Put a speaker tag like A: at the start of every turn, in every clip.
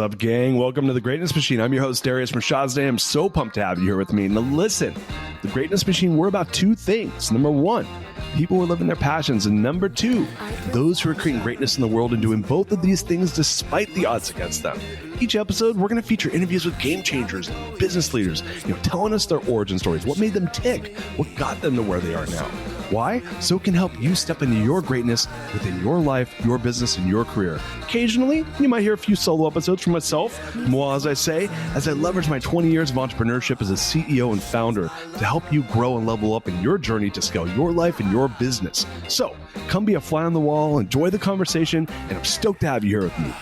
A: What's up, gang? Welcome to The Greatness Machine. I'm your host, Darius Mershazde. I'm so pumped to have you here with me. Now listen, The Greatness Machine, we're about two things. Number one, people who are living their passions. And number two, those who are creating greatness in the world and doing both of these things despite the odds against them. Each episode, we're going to feature interviews with game changers, business leaders, telling us their origin stories, what made them tick, what got them to where they are now. Why? So it can help you step into your greatness within your life, your business, and your career. Occasionally, you might hear a few solo episodes from myself, moi, as I leverage my 20 years of entrepreneurship as a CEO and founder to help you grow and level up in your journey to scale your life and your business. So come be a fly on the wall, enjoy the conversation, and I'm stoked to have you here with me.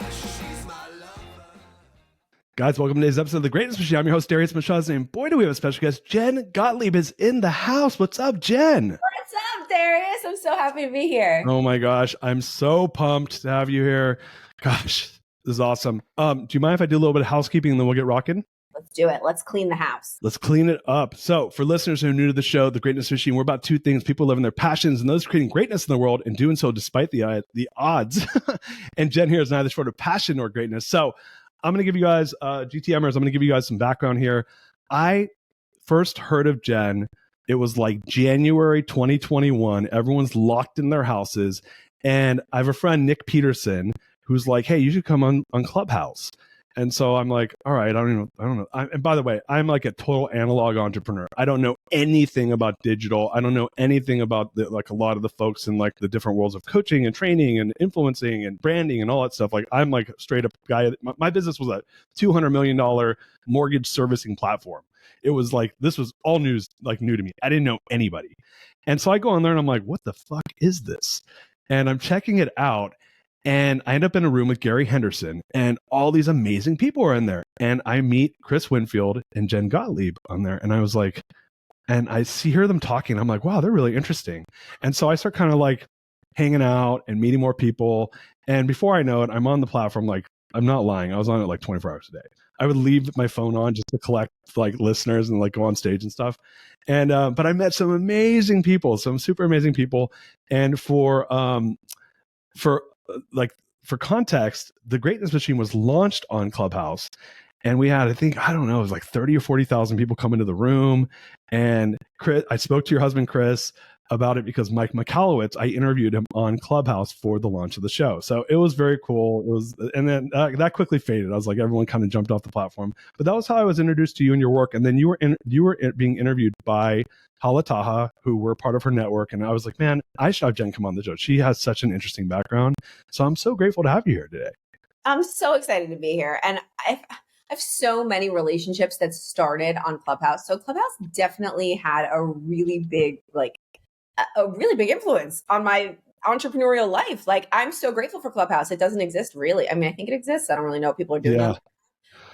A: Guys, welcome to today's episode of The Greatness Machine. I'm your host, Darius Mershazde, and boy, do we have a special guest. Jen Gottlieb is in the house. What's up, Jen?
B: What's up, Darius? I'm so happy to be here.
A: Oh my gosh, I'm so pumped to have you here. Gosh, this is awesome. Do you mind if I do a little bit of housekeeping and then we'll get rocking?
B: Let's do it. Let's clean the house.
A: Let's clean it up. So for listeners who are new to the show, The Greatness Machine, we're about two things. People living their passions and those creating greatness in the world and doing so despite the odds. And Jen here is neither short of passion nor greatness. So I'm going to give you guys, GTMers, I'm going to give you guys some background here. I first heard of Jen, it was like January 2021. Everyone's locked in their houses. And I have a friend, Nick Peterson, who's like, hey, you should come on Clubhouse. And so I'm like, all right, I don't know. And by the way, I'm like a total analog entrepreneur. I don't know anything about digital. I don't know anything about like a lot of the folks in like the different worlds of coaching and training and influencing and branding and all that stuff. Like I'm like a straight up guy. My business was a $200 million mortgage servicing platform. It was like, this was all new to me. I didn't know anybody. And so I go on there and I'm like, what the fuck is this? And I'm checking it out. And I end up in a room with Gary Henderson and all these amazing people are in there. And I meet Chris Winfield and Jen Gottlieb on there. And I was like, and I hear them talking. I'm like, wow, they're really interesting. And so I start kind of like hanging out and meeting more people. And before I know it, I'm on the platform. Like, I'm not lying. I was on it like 24 hours a day. I would leave my phone on just to collect like listeners and like go on stage and stuff. And, but I met some amazing people, some super amazing people. And for context, The Greatness Machine was launched on Clubhouse, and we had, I don't know, it was like 30 or 40,000 people come into the room. And Chris, I spoke to your husband, Chris, about it because Mike Michalowicz, I interviewed him on Clubhouse for the launch of the show. So it was very cool. And then that quickly faded. I was like, everyone kind of jumped off the platform, but that was how I was introduced to you and your work. And then you were being interviewed by Hala Taha, who were part of her network. And I was like, man, I should have Jen come on the show. She has such an interesting background. So I'm so grateful to have you here today.
B: I'm so excited to be here. And I have so many relationships that started on Clubhouse. So Clubhouse definitely had a really big influence on my entrepreneurial life. Like, I'm so grateful for Clubhouse. It doesn't exist really. I mean, I think it exists. I don't really know what people are doing.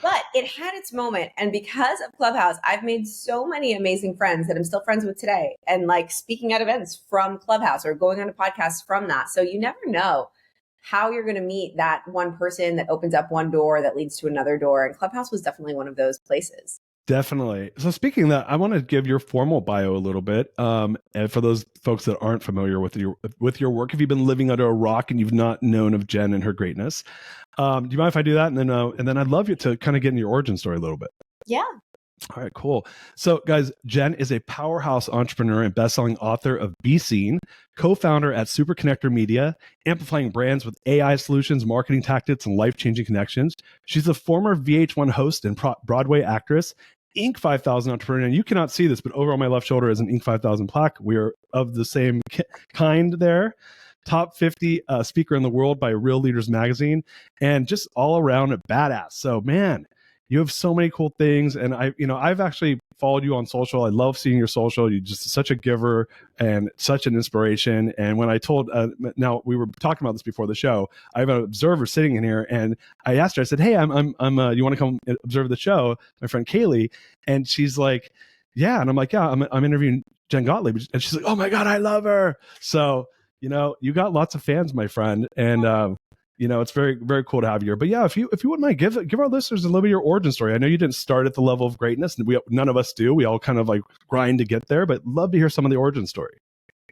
B: But it had its moment. And because of Clubhouse, I've made so many amazing friends that I'm still friends with today. And like speaking at events from Clubhouse or going on a podcast from that. So you never know how you're going to meet that one person that opens up one door that leads to another door. And Clubhouse was definitely one of those places.
A: Definitely. So speaking of that, I want to give your formal bio a little bit. And for those folks that aren't familiar with your work, if you've been living under a rock and you've not known of Jen and her greatness, do you mind if I do that? And then I'd love you to kind of get in your origin story a little bit.
B: Yeah.
A: All right, cool. So guys, Jen is a powerhouse entrepreneur and best-selling author of Be Seen, co-founder at Superconnector Media, amplifying brands with AI solutions, marketing tactics, and life-changing connections. She's a former VH1 host and Broadway actress, Inc. 5000 entrepreneur. And you cannot see this, but over on my left shoulder is an Inc. 5000 plaque. We are of the same kind there. Top 50 speaker in the world by Real Leaders Magazine, and just all around a badass. So man, you have so many cool things. And I've actually followed you on social. I love seeing your social. You're just such a giver and such an inspiration. And when I told, now we were talking about this before the show, I have an observer sitting in here, and I asked her, I said, hey, I'm you want to come observe the show? My friend Kaylee. And she's like, yeah. And I'm like, yeah, I'm interviewing Jen Gottlieb. And she's like, oh my God, I love her. So, you got lots of fans, my friend. And, it's very, very cool to have you here. But yeah, if you wouldn't mind, give our listeners a little bit of your origin story. I know you didn't start at the level of greatness, and none of us do. We all kind of like grind to get there, but love to hear some of the origin story.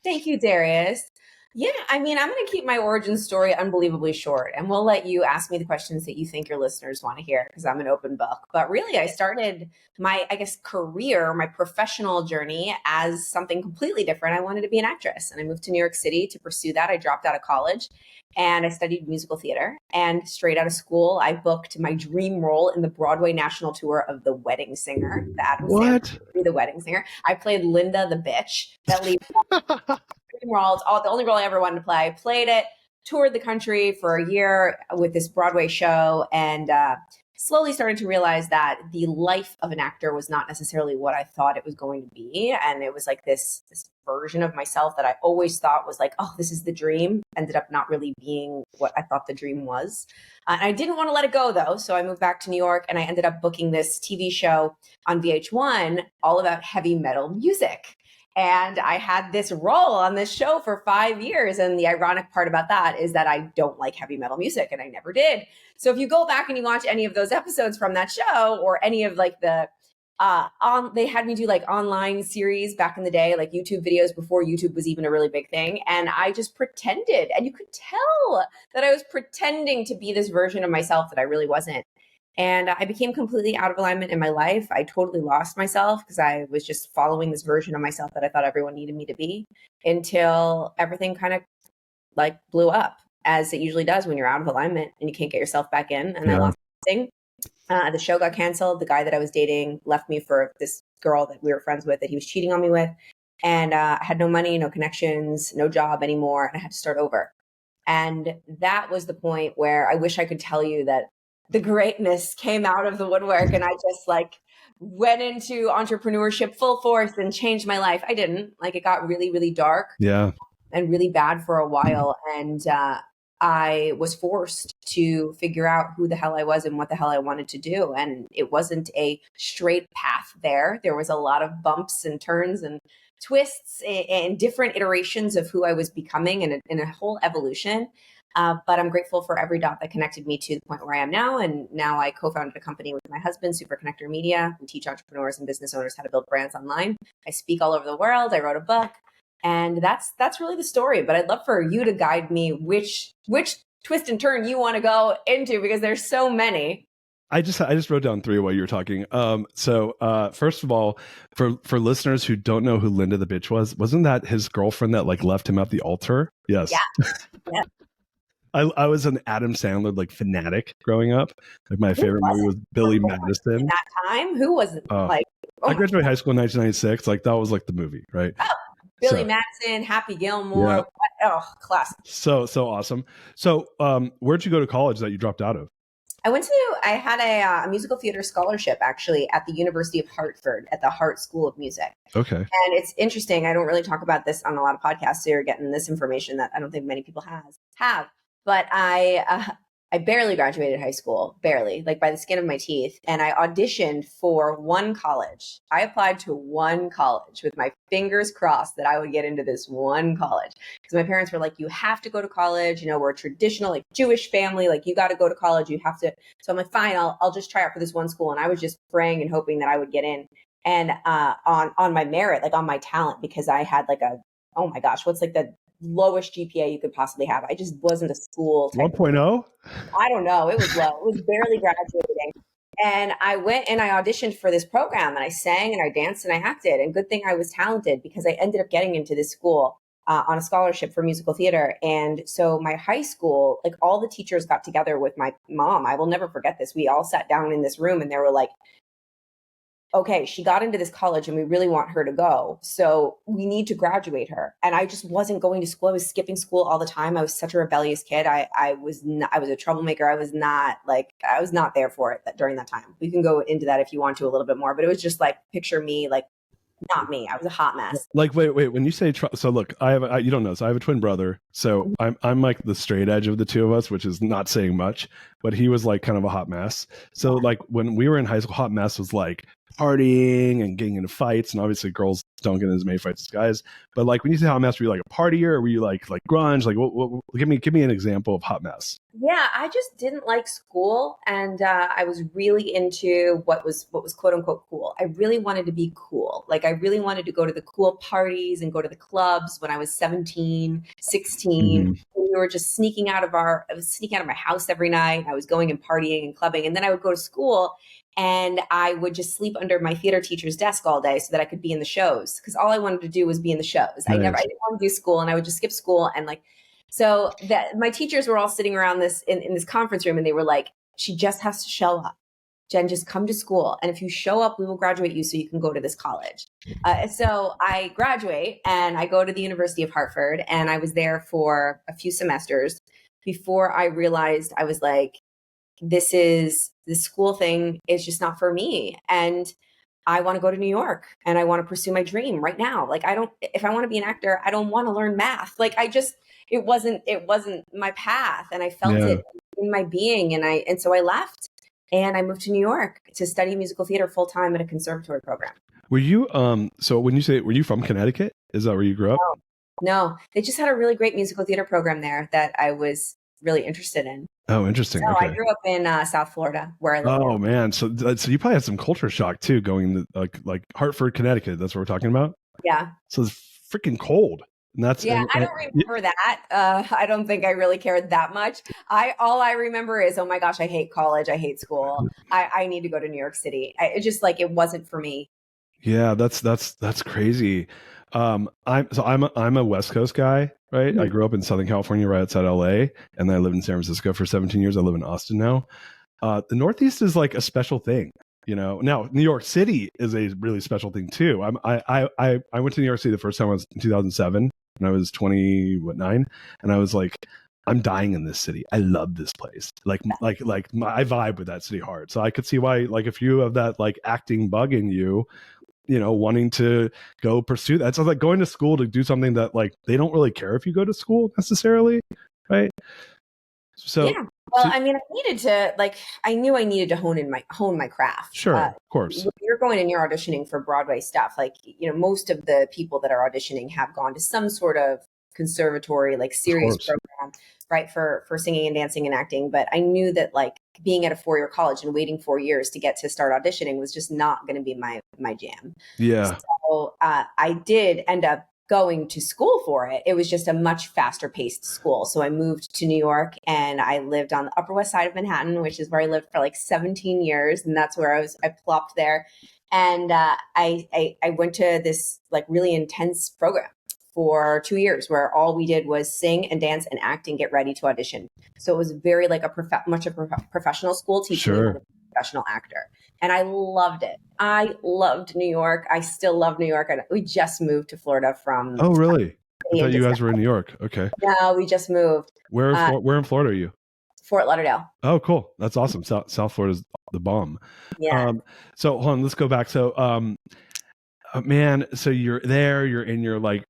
B: Thank you, Darius. Yeah, I mean, I'm going to keep my origin story unbelievably short, and we'll let you ask me the questions that you think your listeners want to hear because I'm an open book. But really, I started my, I guess, career, my professional journey as something completely different. I wanted to be an actress, and I moved to New York City to pursue that. I dropped out of college and I studied musical theater. And straight out of school, I booked my dream role in the Broadway national tour of The Wedding Singer, the Adam
A: What?
B: Sandler, The Wedding Singer. I played Linda the bitch that leaves roles, the only role I ever wanted to play. Played it, toured the country for a year with this Broadway show, and slowly started to realize that the life of an actor was not necessarily what I thought it was going to be. And it was like this version of myself that I always thought was like, oh, this is the dream. Ended up not really being what I thought the dream was. And I didn't want to let it go though. So I moved back to New York and I ended up booking this TV show on VH1 all about heavy metal music. And I had this role on this show for 5 years. And the ironic part about that is that I don't like heavy metal music and I never did. So if you go back and you watch any of those episodes from that show or any of like the, they had me do like online series back in the day, like YouTube videos before YouTube was even a really big thing. And I just pretended, and you could tell that I was pretending to be this version of myself that I really wasn't. And I became completely out of alignment in my life. I totally lost myself because I was just following this version of myself that I thought everyone needed me to be until everything kind of like blew up, as it usually does when you're out of alignment and you can't get yourself back in. And I lost everything. The show got canceled. The guy that I was dating left me for this girl that we were friends with that he was cheating on me with. And I had no money, no connections, no job anymore. And I had to start over. And that was the point where I wish I could tell you that the greatness came out of the woodwork and I just like went into entrepreneurship full force and changed my life. I didn't. Like it got really, really dark and really bad for a while. And I was forced to figure out who the hell I was and what the hell I wanted to do. And it wasn't a straight path there. There was a lot of bumps and turns and twists and different iterations of who I was becoming and a whole evolution. But I'm grateful for every dot that connected me to the point where I am now. And now I co-founded a company with my husband, Super Connector Media. We teach entrepreneurs and business owners how to build brands online. I speak all over the world. I wrote a book. And that's really the story. But I'd love for you to guide me which twist and turn you want to go into, because there's so many.
A: I just wrote down 3 while you were talking. So first of all, for listeners who don't know who Linda the bitch was, wasn't that his girlfriend that like left him at the altar? Yes. Yeah. I was an Adam Sandler like fanatic growing up. Like my favorite movie was Billy Madison.
B: At that time, who was like?
A: I graduated high school in 1996. Like that was like the movie, right?
B: Oh, Billy Madison, Happy Gilmore. Yeah. Oh, classic.
A: So awesome. So where'd you go to college that you dropped out of?
B: I had a musical theater scholarship actually at the University of Hartford at the Hart School of Music.
A: Okay.
B: And it's interesting. I don't really talk about this on a lot of podcasts. So you're getting this information that I don't think many people have. But I barely graduated high school, barely, like by the skin of my teeth. And I auditioned for one college. I applied to one college with my fingers crossed that I would get into this one college. Because my parents were like, you have to go to college. You know, we're a traditional, like Jewish family. Like you got to go to college. You have to. So I'm like, fine, I'll just try out for this one school. And I was just praying and hoping that I would get in. And on my merit, like on my talent, because I had like oh my gosh, what's like the lowest GPA you could possibly have. I just wasn't a school.
A: 1.0?
B: I don't know. It was low. It was barely graduating. And I went and I auditioned for this program and I sang and I danced and I acted. And good thing I was talented because I ended up getting into this school on a scholarship for musical theater. And so my high school, like all the teachers got together with my mom. I will never forget this. We all sat down in this room and they were like, okay, she got into this college and we really want her to go. So we need to graduate her. And I just wasn't going to school. I was skipping school all the time. I was such a rebellious kid. I was a troublemaker. I was not there for it during that time. We can go into that if you want to a little bit more, but it was just like, picture me, like not me. I was a hot mess.
A: Like, wait, when you say, so look, you don't know. So I have a twin brother. So I'm like the straight edge of the two of us, which is not saying much, but he was like kind of a hot mess. So like when we were in high school, hot mess was like partying and getting into fights, and obviously girls don't get in as many fights as guys. But like when you say hot mess, were you like a partier, or were you like grunge? Like what give me an example of hot mess.
B: Yeah, I just didn't like school, and I was really into what was quote unquote cool. I really wanted to be cool. Like I really wanted to go to the cool parties and go to the clubs when I was 17, 16.
A: Mm-hmm.
B: We were just sneaking out of I was sneaking out of my house every night. I was going and partying and clubbing, and then I would go to school and I would just sleep under my theater teacher's desk all day so that I could be in the shows, because all I wanted to do was be in the shows. I didn't want to do school, and I would just skip school and like. So that my teachers were all sitting around this in this conference room, and they were like, she just has to show up. Jen, just come to school. And if you show up, we will graduate you so you can go to this college. So I graduate and I go to the University of Hartford, and I was there for a few semesters before I realized I was like, this school thing is just not for me. And I want to go to New York and I want to pursue my dream right now. Like if I want to be an actor, I don't want to learn math. Like it wasn't my path, and I felt it in my being. And so I left and I moved to New York to study musical theater full time at a conservatory program.
A: Were you, so when you say, were you from Connecticut? Is that where you grew up?
B: No, they just had a really great musical theater program there that I was really interested in.
A: Oh, interesting.
B: So
A: okay.
B: I grew up in South Florida, where I live.
A: Oh man, so you probably had some culture shock too, going to like Hartford, Connecticut. That's what we're talking about.
B: Yeah.
A: So it's freaking cold, and that's
B: I don't remember that. I don't think I really cared that much. All I remember is, oh my gosh, I hate college. I hate school. I need to go to New York City. It just like it wasn't for me.
A: Yeah, that's crazy. I'm a West Coast guy, right? I grew up in Southern California, right outside LA, and then I lived in San Francisco for 17 years. I live in Austin now. The Northeast is like a special thing, you know. Now, New York City is a really special thing too. I went to New York City the first time I was in 2007, and I was 29, and I was like, I'm dying in this city. I love this place. I vibe with that city hard. So I could see why, like, if you have that like acting bug in you, you know, wanting to go pursue that. So like going to school to do something that like they don't really care if you go to school necessarily, right? So
B: yeah. Well, I mean, I knew I needed to hone my craft.
A: Sure, of course.
B: When you're going and you're auditioning for Broadway stuff, like, you know, most of the people that are auditioning have gone to some sort of conservatory, like series program, right, for singing and dancing and acting. But I knew that like being at a 4-year college and waiting 4 years to get to start auditioning was just not going to be my jam.
A: Yeah.
B: So I did end up going to school for it. It was just a much faster paced school. So I moved to New York and I lived on the Upper West Side of Manhattan, which is where I lived for like 17 years. And that's where I plopped there. And I went to this like really intense program for 2 years where all we did was sing and dance and act and get ready to audition. So it was very like a professional school teaching me how to be a professional actor. And I loved it. I loved New York. I still love New York. And we just moved to Florida from.
A: Oh, really? I thought you guys were in New York. Okay.
B: No, we just moved.
A: Where in Florida are you?
B: Fort Lauderdale.
A: Oh, cool. That's awesome. South Florida's the bomb.
B: Yeah.
A: So hold on, let's go back. So, man, so you're there, you're in your like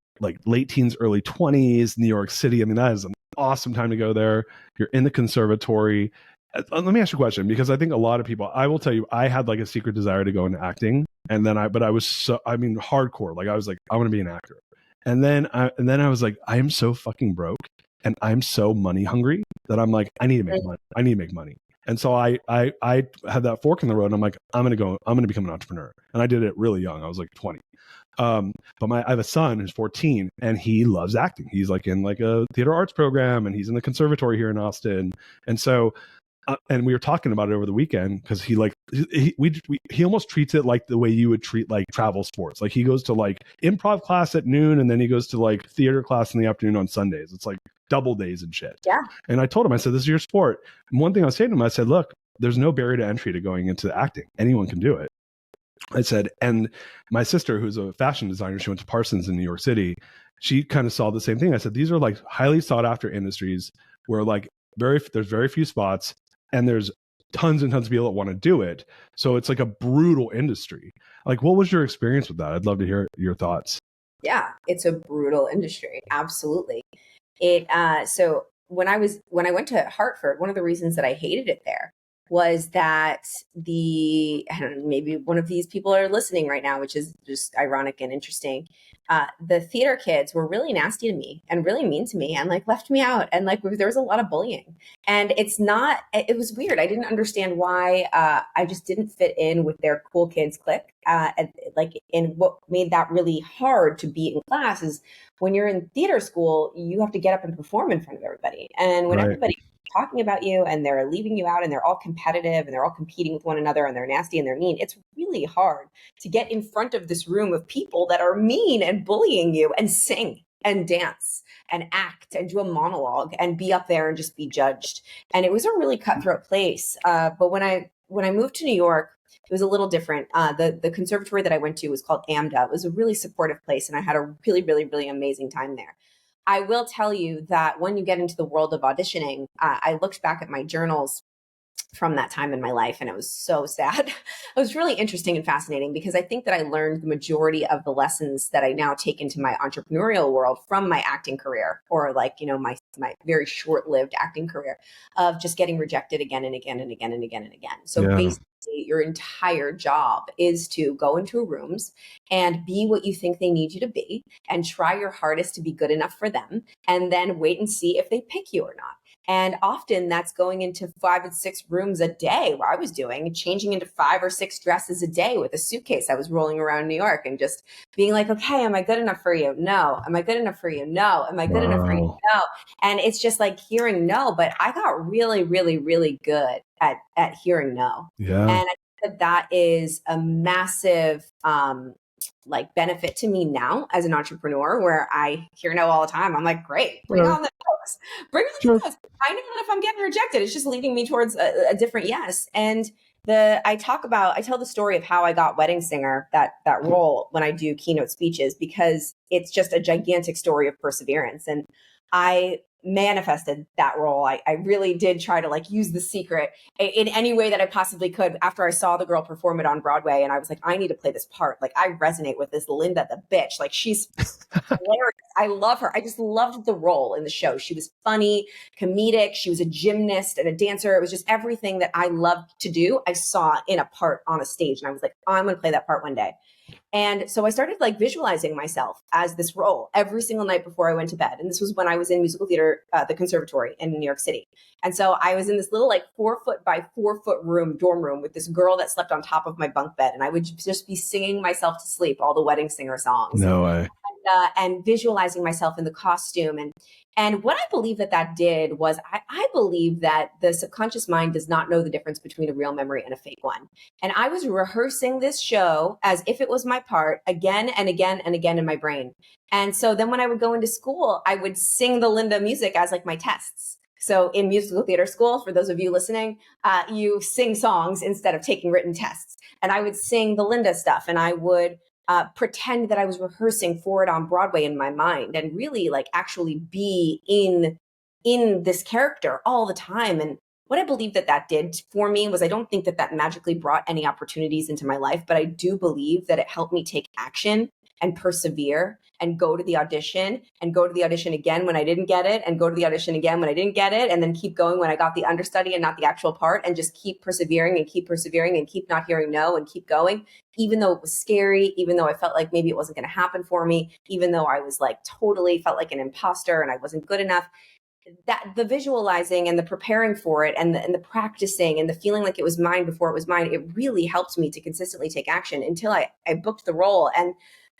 A: late teens, early 20s, New York City. I mean, that is an awesome time to go there. You're in the conservatory. Let me ask you a question, because I think a lot of people, I will tell you, I had like a secret desire to go into acting. And then I was hardcore. Like I was like, I want to be an actor. And then I was like, I am so fucking broke and I'm so money hungry that I'm like, I need to make money. I need to make money. And so I had that fork in the road, and I'm like, I'm going to become an entrepreneur. And I did it really young. I was like 20. But I have a son who's 14 and he loves acting. He's like in like a theater arts program, and he's in the conservatory here in Austin. And so, and we were talking about it over the weekend, because he almost treats it like the way you would treat like travel sports. Like he goes to like improv class at noon, and then he goes to like theater class in the afternoon on Sundays. It's like double days and shit.
B: Yeah.
A: And I told him, I said, this is your sport. And one thing I was saying to him, I said, look, there's no barrier to entry to going into acting. Anyone can do it. I said, and my sister, who's a fashion designer, she went to Parsons in New York City. She kind of saw the same thing. I said, these are like highly sought after industries where like there's very few spots, and there's tons and tons of people that want to do it. So it's like a brutal industry. Like, what was your experience with that? I'd love to hear your thoughts.
B: Yeah, it's a brutal industry. Absolutely. So when I went to Hartford, one of the reasons that I hated it there was that I don't know, maybe one of these people are listening right now, which is just ironic and interesting. The theater kids were really nasty to me and really mean to me and like left me out. And like there was a lot of bullying. And it was weird. I didn't understand why I just didn't fit in with their cool kids clique. And what made that really hard to be in class is when you're in theater school, you have to get up and perform in front of everybody. And when everybody talking about you and they're leaving you out and they're all competitive and they're all competing with one another and they're nasty and they're mean, it's really hard to get in front of this room of people that are mean and bullying you and sing and dance and act and do a monologue and be up there and just be judged. And it was a really cutthroat place. But when I moved to New York, it was a little different. The conservatory that I went to was called AMDA. It was a really supportive place, and I had a really, really, really amazing time there. I will tell you that when you get into the world of auditioning, I looked back at my journals from that time in my life, and it was so sad. It was really interesting and fascinating because I think that I learned the majority of the lessons that I now take into my entrepreneurial world from my acting career, or like, you know, my very short-lived acting career of just getting rejected again and again and again and again and again. So basically, your entire job is to go into rooms and be what you think they need you to be and try your hardest to be good enough for them, and then wait and see if they pick you or not. And often that's going into 5 and 6 rooms a day, what I was doing, changing into 5 or 6 dresses a day with a suitcase. I was rolling around New York and just being like, okay, am I good enough for you? No. Am I good enough for you? No. Am I good enough for you? No. And it's just like hearing no, but I got really, really, really good at hearing no. Yeah. And I think that is a massive, like benefit to me now as an entrepreneur, where I hear no all the time. I'm like, great, bring on the no's. Bring on the no's. I know that if I'm getting rejected, it's just leading me towards a different yes. And I tell the story of how I got wedding singer, that role, when I do keynote speeches, because it's just a gigantic story of perseverance. And I manifested that role. I really did try to like use the secret in any way that I possibly could after I saw the girl perform it on Broadway. And I was like, I need to play this part. Like, I resonate with this Linda, the bitch. Like, she's hilarious. I love her. I just loved the role in the show. She was funny, comedic. She was a gymnast and a dancer. It was just everything that I loved to do. I saw in a part on a stage. And I was like, I'm going to play that part one day. And so I started like visualizing myself as this role every single night before I went to bed. And this was when I was in musical theater, the conservatory in New York City. And so I was in this little like 4-foot by 4-foot dorm room with this girl that slept on top of my bunk bed. And I would just be singing myself to sleep, all the wedding singer songs.
A: No way.
B: And visualizing myself in the costume. And what I believe that did was I believe that the subconscious mind does not know the difference between a real memory and a fake one. And I was rehearsing this show as if it was my part again and again and again in my brain. And so then when I would go into school, I would sing the Linda music as like my tests. So in musical theater school, for those of you listening, you sing songs instead of taking written tests. And I would sing the Linda stuff, and I would pretend that I was rehearsing for it on Broadway in my mind, and really like actually be in this character all the time. And what I believe that did for me was, I don't think that magically brought any opportunities into my life, but I do believe that it helped me take action and persevere and go to the audition and go to the audition again when I didn't get it, and go to the audition again when I didn't get it, and then keep going when I got the understudy and not the actual part, and just keep persevering and keep not hearing no and keep going, even though it was scary, even though I felt like maybe it wasn't going to happen for me, even though I was like totally felt like an imposter and I wasn't good enough. That the visualizing and the preparing for it and the practicing and the feeling like it was mine before it was mine, it really helped me to consistently take action until I booked the role. And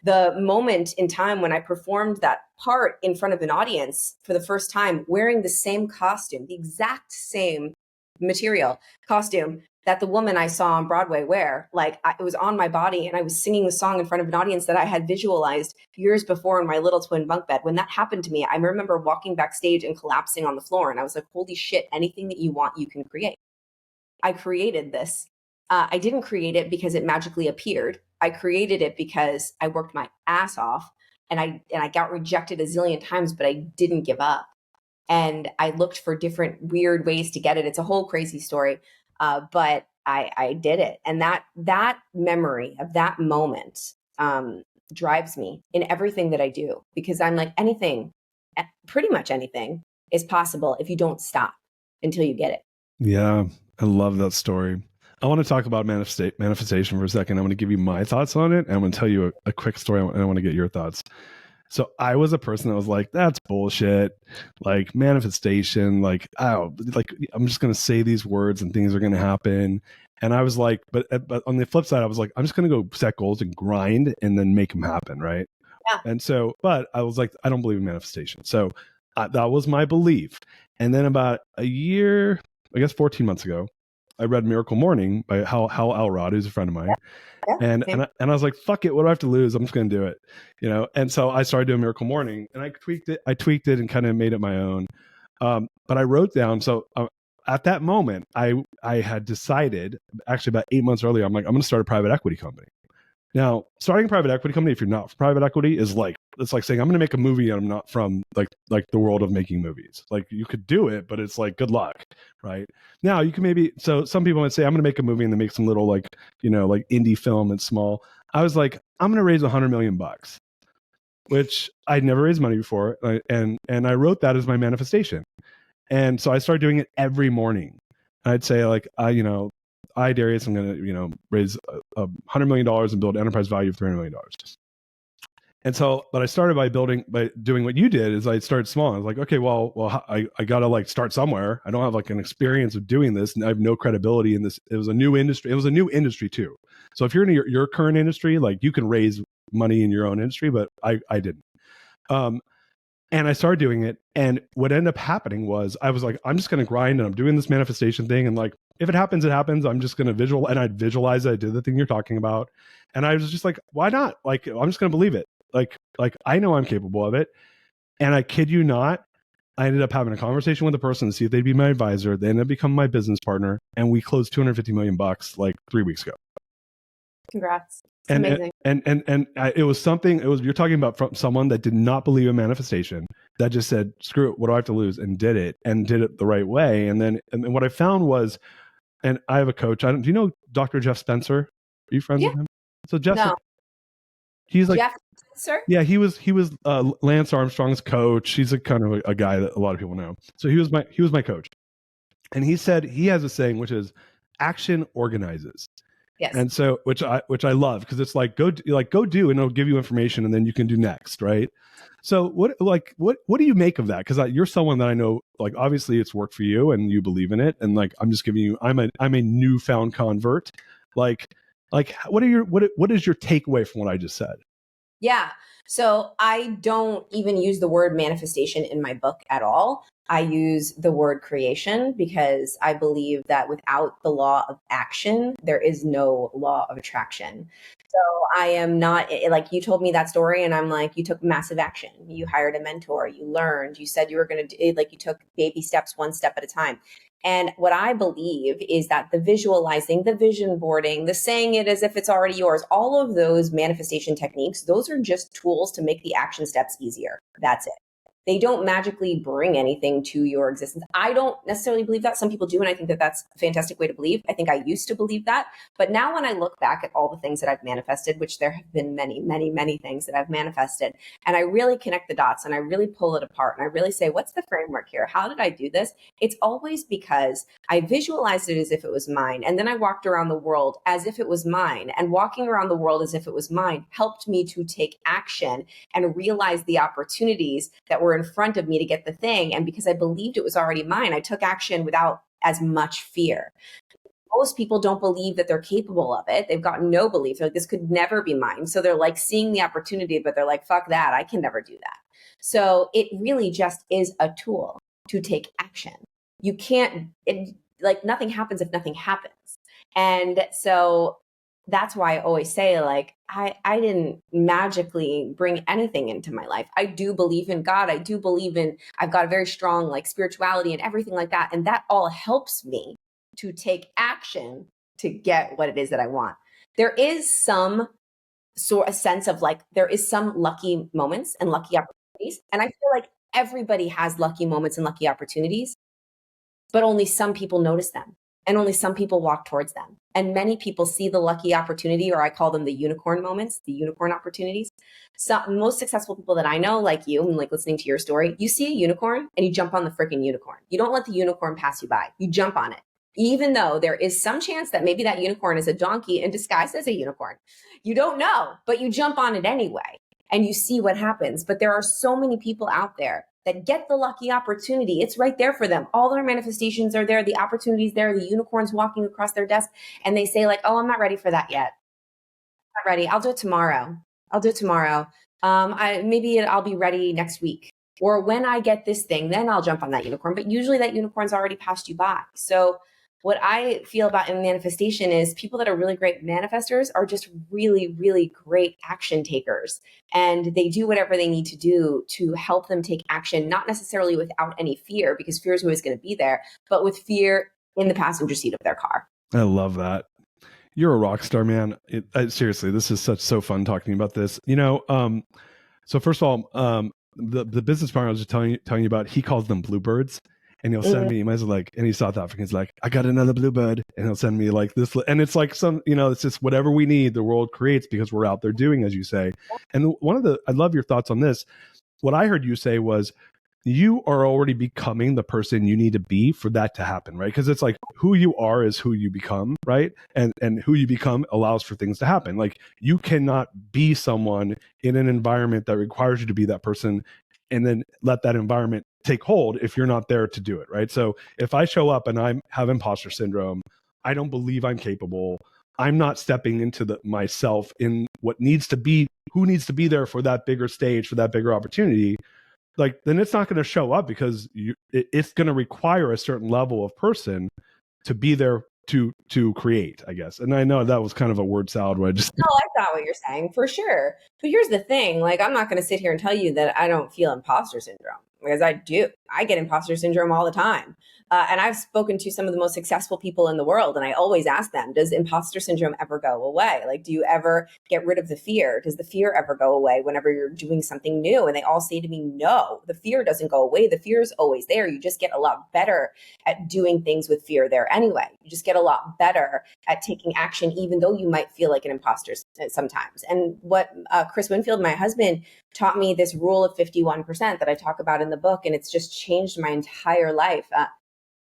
B: the moment in time when I performed that part in front of an audience for the first time, wearing the same costume, the exact same material costume that the woman I saw on Broadway wear, it was on my body, and I was singing the song in front of an audience that I had visualized years before in my little twin bunk bed. When that happened to me, I remember walking backstage and collapsing on the floor, and I was like, holy shit, anything that you want, you can create. I created this. I didn't create it because it magically appeared. I created it because I worked my ass off, and I got rejected a zillion times, but I didn't give up. And I looked for different weird ways to get it. It's a whole crazy story. But I did it. And that memory of that moment drives me in everything that I do, because I'm like, pretty much anything is possible if you don't stop until you get it.
A: Yeah. I love that story. I want to talk about manifestation for a second. I'm going to give you my thoughts on it. And I'm going to tell you a quick story, and I want to get your thoughts. So I was a person that was like, that's bullshit. Like manifestation, like, oh, like I'm just going to say these words and things are going to happen. And I was like, but on the flip side, I was like, I'm just going to go set goals and grind and then make them happen. Right.
B: Yeah.
A: And so, but I was like, I don't believe in manifestation. So that was my belief. And then about a year, I guess 14 months ago, I read Miracle Morning by Hal Elrod, who's a friend of mine.
B: Yeah.
A: And I was like, fuck it, what do I have to lose? I'm just going to do it, you know? And so I started doing Miracle Morning, and I tweaked it and kind of made it my own. But I wrote down, so at that moment, I had decided, actually about 8 months earlier, I'm like, I'm going to start a private equity company. Now, starting a private equity company, if you're not from private equity, is like, it's like saying, I'm going to make a movie and I'm not from like the world of making movies. Like you could do it, but it's like, good luck. Right now you can maybe, so some people might say, I'm going to make a movie and then make some little like, you know, like indie film and small. I was like, I'm going to raise $100 million, which I'd never raised money before. And I wrote that as my manifestation. And so I started doing it every morning. I'd say like, Darius, I'm going to, you know, raise $100 million and build enterprise value of $300 million. And so, but I started by doing what you did is I started small. I was like, okay, well, I got to like start somewhere. I don't have like an experience of doing this and I have no credibility in this. It was a new industry. It was a new industry too. So if you're in your current industry, like you can raise money in your own industry, but I didn't. And I started doing it. And what ended up happening was I was like, I'm just going to grind and I'm doing this manifestation thing. And like, if it happens, it happens. I'm just going to I'd visualize it. I did the thing you're talking about. And I was just like, why not? Like, I'm just going to believe it. Like I know I'm capable of it. And I kid you not, I ended up having a conversation with a person to see if they'd be my advisor. They ended up becoming my business partner. And we closed $250 million like 3 weeks ago.
B: Congrats. It's amazing.
A: It was something, you're talking about from someone that did not believe in manifestation, that just said, screw it, what do I have to lose? And did it the right way. And then what I found was, and I have a coach, do you know Dr. Jeff Spencer? Are you friends with him? So Jeff, no. He's like, Jeff Spencer? Yeah, he was Lance Armstrong's coach. He's a kind of a guy that a lot of people know. So he was my coach. And he said, he has a saying, which is action organizes. Yes. And so, which I love, because it's like, go do, and it'll give you information and then you can do next. Right. So what do you make of that? Because you're someone that I know, like, obviously it's worked for you and you believe in it. And like, I'm just giving you, I'm a newfound convert. Like what is your takeaway from what I just said?
B: Yeah. So I don't even use the word manifestation in my book at all. I use the word creation because I believe that without the law of action, there is no law of attraction. So I am not, like, you told me that story and I'm like, you took massive action. You hired a mentor, you learned, you said you were going to do, like, you took baby steps, one step at a time. And what I believe is that the visualizing, the vision boarding, the saying it as if it's already yours, all of those manifestation techniques, those are just tools to make the action steps easier. That's it. They don't magically bring anything to your existence. I don't necessarily believe that. Some people do, and I think that that's a fantastic way to believe. I think I used to believe that. But now when I look back at all the things that I've manifested, which there have been many, many, many things that I've manifested, and I really connect the dots and I really pull it apart and I really say, what's the framework here? How did I do this? It's always because I visualized it as if it was mine. And then I walked around the world as if it was mine. And walking around the world as if it was mine helped me to take action and realize the opportunities that were in front of me to get the thing. And because I believed it was already mine, I took action without as much fear. Most people don't believe that they're capable of it. They've got no belief. They're like, this could never be mine. So they're like seeing the opportunity, but they're like, fuck that. I can never do that. So it really just is a tool to take action. You can't, like, nothing happens if nothing happens. And so that's why I always say, like, I didn't magically bring anything into my life. I do believe in God. I do believe in, I've got a very strong, like, spirituality and everything like that. And that all helps me to take action to get what it is that I want. There is some sort of sense of, like, there is some lucky moments and lucky opportunities. And I feel like everybody has lucky moments and lucky opportunities, but only some people notice them. And only some people walk towards them. And many people see the lucky opportunity, or I call them the unicorn moments, the unicorn opportunities. So most successful people that I know, like you, and like listening to your story, you see a unicorn and you jump on the freaking unicorn. You don't let the unicorn pass you by. You jump on it. even though there is some chance that maybe that unicorn is a donkey in disguise as a unicorn. You don't know, but you jump on it anyway and you see what happens. But there are so many people out there that get the lucky opportunity. It's right there for them. All their manifestations are there. The opportunity's there. The unicorn's walking across their desk and they say like, oh, I'm not ready for that yet. I'm not ready. I'll do it tomorrow. I'll do it tomorrow. I'll be ready next week. Or when I get this thing, then I'll jump on that unicorn. But usually that unicorn's already passed you by. So what I feel about in manifestation is people that are really great manifestors are just really, really great action takers. And they do whatever they need to do to help them take action, not necessarily without any fear, because fear is always going to be there, but with fear in the passenger seat of their car.
A: I love that. You're a rock star, man. Seriously, this is so fun talking about this. So first of all, the business partner I was just telling you about, he calls them bluebirds. And he'll send me emails like, and he's South African. He's like, I got another bluebird. And he'll send me like this. And it's like it's just whatever we need, the world creates because we're out there doing, as you say. And I love your thoughts on this. What I heard you say was, you are already becoming the person you need to be for that to happen, right? Because it's like who you are is who you become, right? And who you become allows for things to happen. Like you cannot be someone in an environment that requires you to be that person and then let that environment take hold if you're not there to do it, right? So if I show up and I have imposter syndrome, I don't believe I'm capable, I'm not stepping into myself in what needs to be, who needs to be there for that bigger stage, for that bigger opportunity, like then it's not going to show up because it's going to require a certain level of person to be there to create, I guess. And I know that was kind of a word salad where I just
B: No, I got what you're saying for sure. But here's the thing, like I'm not going to sit here and tell you that I don't feel imposter syndrome, because I do. I get imposter syndrome all the time. And I've spoken to some of the most successful people in the world, and I always ask them, does imposter syndrome ever go away? Like, do you ever get rid of the fear? Does the fear ever go away whenever you're doing something new? And they all say to me, no, the fear doesn't go away. The fear is always there. You just get a lot better at doing things with fear there anyway. You just get a lot better at taking action, even though you might feel like an imposter sometimes. And what Chris Winfield, my husband, taught me this rule of 51% that I talk about in the book, and it's just changed my entire life.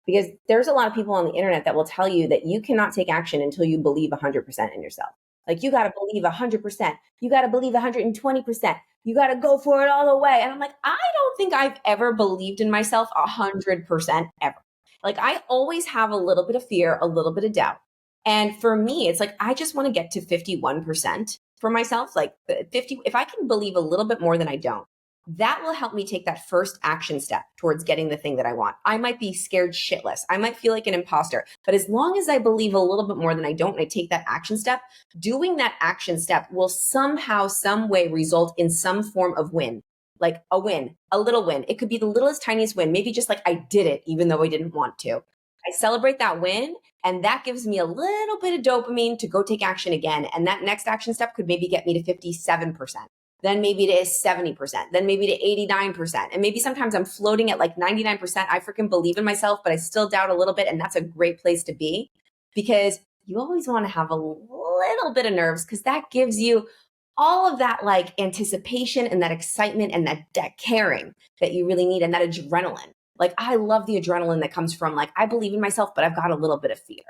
B: Because there's a lot of people on the internet that will tell you that you cannot take action until you believe 100% in yourself. Like you got to believe 100%. You got to believe 120%. You got to go for it all the way. And I'm like, I don't think I've ever believed in myself 100% ever. Like I always have a little bit of fear, a little bit of doubt. And for me, it's like, I just want to get to 51% for myself. Like 50, if I can believe a little bit more than I don't, that will help me take that first action step towards getting the thing that I want. I might be scared shitless. I might feel like an imposter, but as long as I believe a little bit more than I don't, and I take that action step, doing that action step will somehow, some way result in some form of win, like a win, a little win. It could be the littlest, tiniest win. Maybe just like I did it, even though I didn't want to. I celebrate that win, and that gives me a little bit of dopamine to go take action again. And that next action step could maybe get me to 57%. Then maybe to 70%, then maybe to 89%. And maybe sometimes I'm floating at like 99%. I freaking believe in myself, but I still doubt a little bit. And that's a great place to be, because you always want to have a little bit of nerves, because that gives you all of that like anticipation and that excitement and that caring that you really need, and that adrenaline. Like I love the adrenaline that comes from like, I believe in myself, but I've got a little bit of fear.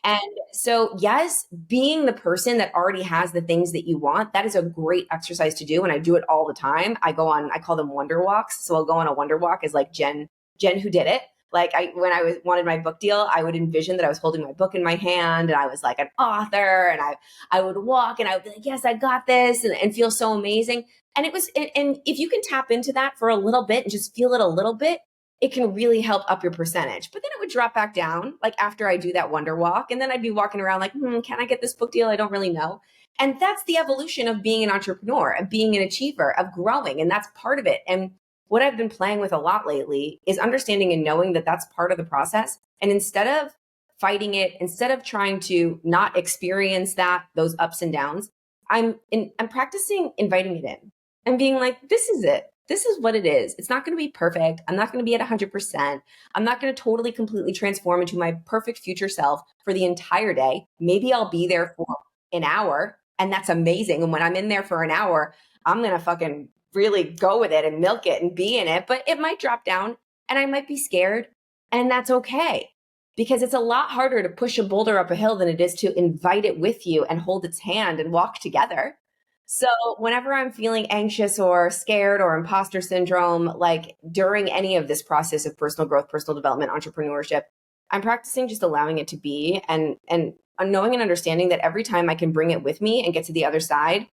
B: And so, yes, being the person that already has the things that you want, that is a great exercise to do. And I do it all the time. I call them wonder walks. So I'll go on a wonder walk as like Jen who did it. Like when I wanted my book deal, I would envision that I was holding my book in my hand and I was like an author, and I would walk and I would be like, yes, I got this, and feel so amazing. And and if you can tap into that for a little bit and just feel it a little bit, it can really help up your percentage. But then it would drop back down like after I do that wonder walk. And then I'd be walking around like, can I get this book deal? I don't really know. And that's the evolution of being an entrepreneur, of being an achiever, of growing. And that's part of it. And what I've been playing with a lot lately is understanding and knowing that that's part of the process. And instead of fighting it, instead of trying to not experience those ups and downs, I'm practicing inviting it in and being like, this is it. This is what it is. It's not going to be perfect. I'm not going to be at 100%. I'm not going to totally, completely transform into my perfect future self for the entire day. Maybe I'll be there for an hour, and that's amazing. And when I'm in there for an hour, I'm going to fucking really go with it and milk it and be in it. But it might drop down and I might be scared, and that's okay. because it's a lot harder to push a boulder up a hill than it is to invite it with you and hold its hand and walk together. So whenever I'm feeling anxious or scared or imposter syndrome, like during any of this process of personal growth, personal development, entrepreneurship, I'm practicing just allowing it to be, and knowing and understanding that every time I can bring it with me and get to the other side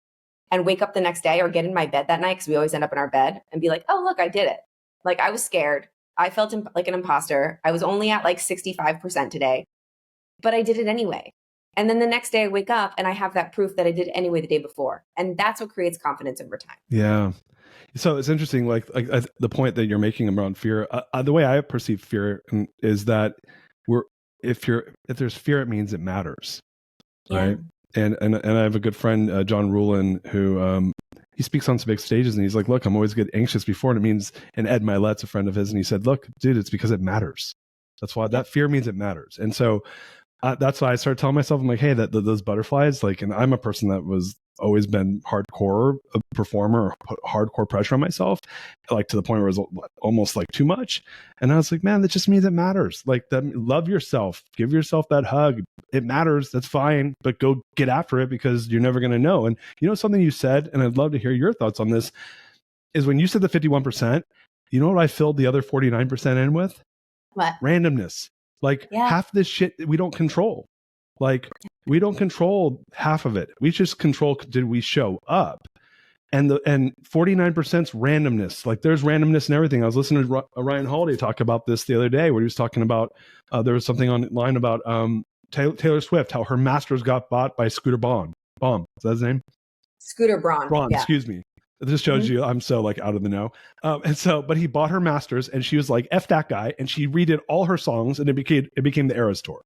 B: and wake up the next day or get in my bed that night, because we always end up in our bed, and be like, oh, look, I did it. Like, I was scared. I felt like an imposter. I was only at like 65% today, but I did it anyway. And then the next day I wake up and I have that proof that I did it anyway the day before. And that's what creates confidence over time.
A: Yeah. So it's interesting, the point that you're making around fear. The way I perceive fear is that if there's fear, it means it matters, right? And I have a good friend, John Rulin, who he speaks on some big stages, and he's like, "Look, I'm always get anxious before," and it means. And Ed Milet's a friend of his, and he said, "Look, dude, it's because it matters. That's why that fear means it matters." And so that's why I started telling myself, I'm like, hey, those butterflies, like, and I'm a person that was always been hardcore a performer, or put hardcore pressure on myself, like to the point where it was almost like too much. And I was like, man, that just means it matters. Like, love yourself, give yourself that hug. It matters. That's fine, but go get after it, because you're never going to know. And something you said, and I'd love to hear your thoughts on this, is when you said the 51%, you know what I filled the other 49% in with?
B: What?
A: Randomness. Like, half this shit we don't control. Like, we don't control half of it. We just control, did we show up? And 49%'s randomness. Like, there's randomness in everything. I was listening to Ryan Holiday talk about this the other day, where he was talking about, there was something online about Taylor Swift, how her masters got bought by Scooter Braun. Is that his name?
B: Scooter Braun.
A: Excuse me. This shows you I'm so like out of the know. But he bought her masters, and she was like, F that guy. And she redid all her songs, and it became the Eras Tour,